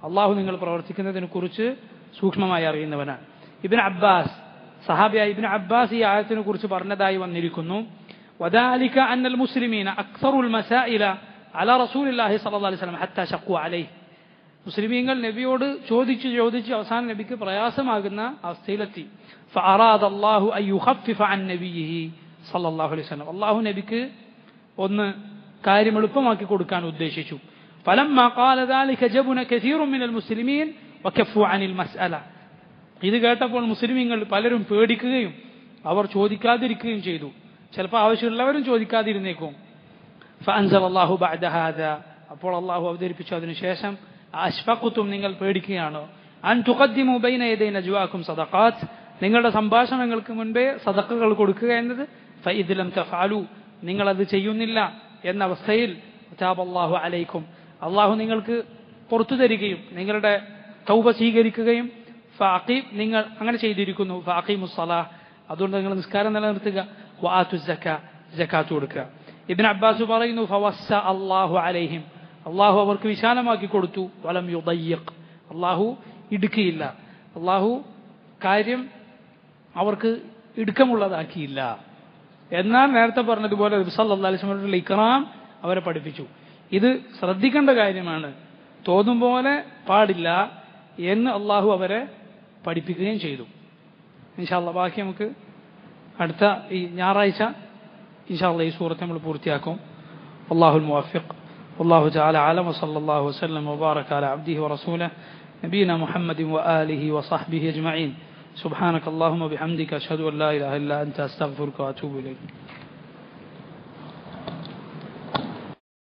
അള്ളാഹു നിങ്ങൾ പ്രവർത്തിക്കുന്നതിനെ കുറിച്ച് സൂക്ഷ്മമായി അറിയുന്നവനാണ്. ഇബ്നു അബ്ബാസ്, സഹാബിയായ ഇബ്നു അബ്ബാസ് ഈ ആയത്തിനെ കുറിച്ച് പറഞ്ഞതായി വന്നിരിക്കുന്നു. വദാലിക അന്നൽ മുസ്ലിമീന അക്സറുൽ മസായില അലാ റസൂലില്ലാഹി സ്വല്ലല്ലാഹു അലൈഹി വസല്ലം ഹത്താ ശഖു അലൈഹി, മുസ്ലിമീങ്ങൾ നബിയോട് ചോദിച്ച് അവസാനം നബിക്ക് പ്രയാസമാകുന്ന അവസ്ഥയിലെത്തി. ഫഅറാദ അല്ലാഹു അൻ യുഖഫിഫ അൻ നബിയിഹി സ്വല്ലല്ലാഹു അലൈഹി വസല്ലം, അല്ലാഹു നബിക്ക് ഒന്ന് കാര്യം എളുപ്പമാക്കി കൊടുക്കാൻ ഉദ്ദേശിച്ചു. ഫലമ്മാ ഖാല ദാലിക ജബന കസീറുൻ മിനൽ മുസ്ലിമീൻ വകഫു അനിൽ മസ്അല, ഇത് കേട്ടപ്പോൾ മുസ്ലിമീങ്ങൾ പലരും പേടിക്കുകയും അവർ ചോദിക്കാതിരിക്കുകയും ചെയ്തു. ചിലപ്പോൾ ആവശ്യമുള്ളവരും ചോദിക്കാതിരുന്നേക്കും. ഫഅൻസലല്ലാഹു ബഅദ ഹാദാ, അപ്പോൾ അള്ളാഹു അവതരിപ്പിച്ചു അതിനുശേഷം, അശ്ഫഖ്തും, നിങ്ങൾ പേടിക്കുകയാണോ, അൻ തുഖദ്ദിമു ബൈന യദൈ നജ്വാകും സദഖാത്ത്, നിങ്ങളുടെ സംഭാഷണങ്ങൾക്ക് മുൻപേ സദഖകൾ കൊടുക്കുക എന്നത്, ഫഇദ് ലം തഫഅലു, നിങ്ങളത് ചെയ്യുന്നില്ല എന്ന അവസ്ഥയിൽ തആബല്ലാഹു അലൈക്കും, അള്ളാഹു നിങ്ങൾക്ക് പുറത്തു തരികയും നിങ്ങളുടെ തൗബ സ്വീകരിക്കുകയും ഫഅഖീം നിങ്ങൾ അങ്ങനെ ചെയ്തിരിക്കുന്നു ഫഅഖീമുസ്സലാഹ് അതുകൊണ്ട് നിങ്ങൾ നിസ്കാരം നിലനിർത്തുക വആതു സകാത്ത് കൊടുക്കുക ഇബ്നു അബ്ബാസ് പറയുന്നു ഫവസ്സ അല്ലാഹു അലൈഹിം അല്ലാഹു അവർക്ക് വിശാലമാക്കി കൊടുത്തു വലം യുദയ്യിഖ് അല്ലാഹു ഇടുക്കിയില്ല അല്ലാഹു കാര്യം അവർക്ക് ഇടുക്കമുള്ളതാക്കിയില്ല എന്നാൽ നേരത്തെ പറഞ്ഞതുപോലെ നബി സല്ലല്ലാഹു അലൈഹി വസല്ലം ഇക്റാം അവരെ പഠിപ്പിച്ചു ഇത് ശ്രദ്ധിക്കേണ്ട കാര്യമാണ് തോന്നും പോലെ പാടില്ല എന്ന് അള്ളാഹു അവരെ പഠിപ്പിക്കുകയും ചെയ്തു ഇൻഷാ അല്ലാഹ് ബാക്കി നമുക്ക് അടുത്ത ഈ ഞായറാഴ്ച ഇൻഷാ അല്ലാഹ് ഈ സൂറത്ത് നമ്മൾ പൂർത്തിയാക്കും അല്ലാഹുൽ മുവഫിഖ് والله تعالى أعلم وصلى الله وسلم وبارك على عبده ورسوله نبينا محمد وآله وصحبه أجمعين سبحانك اللهم وبحمدك أشهد أن لا إله إلا أنت أستغفرك وأتوب إليك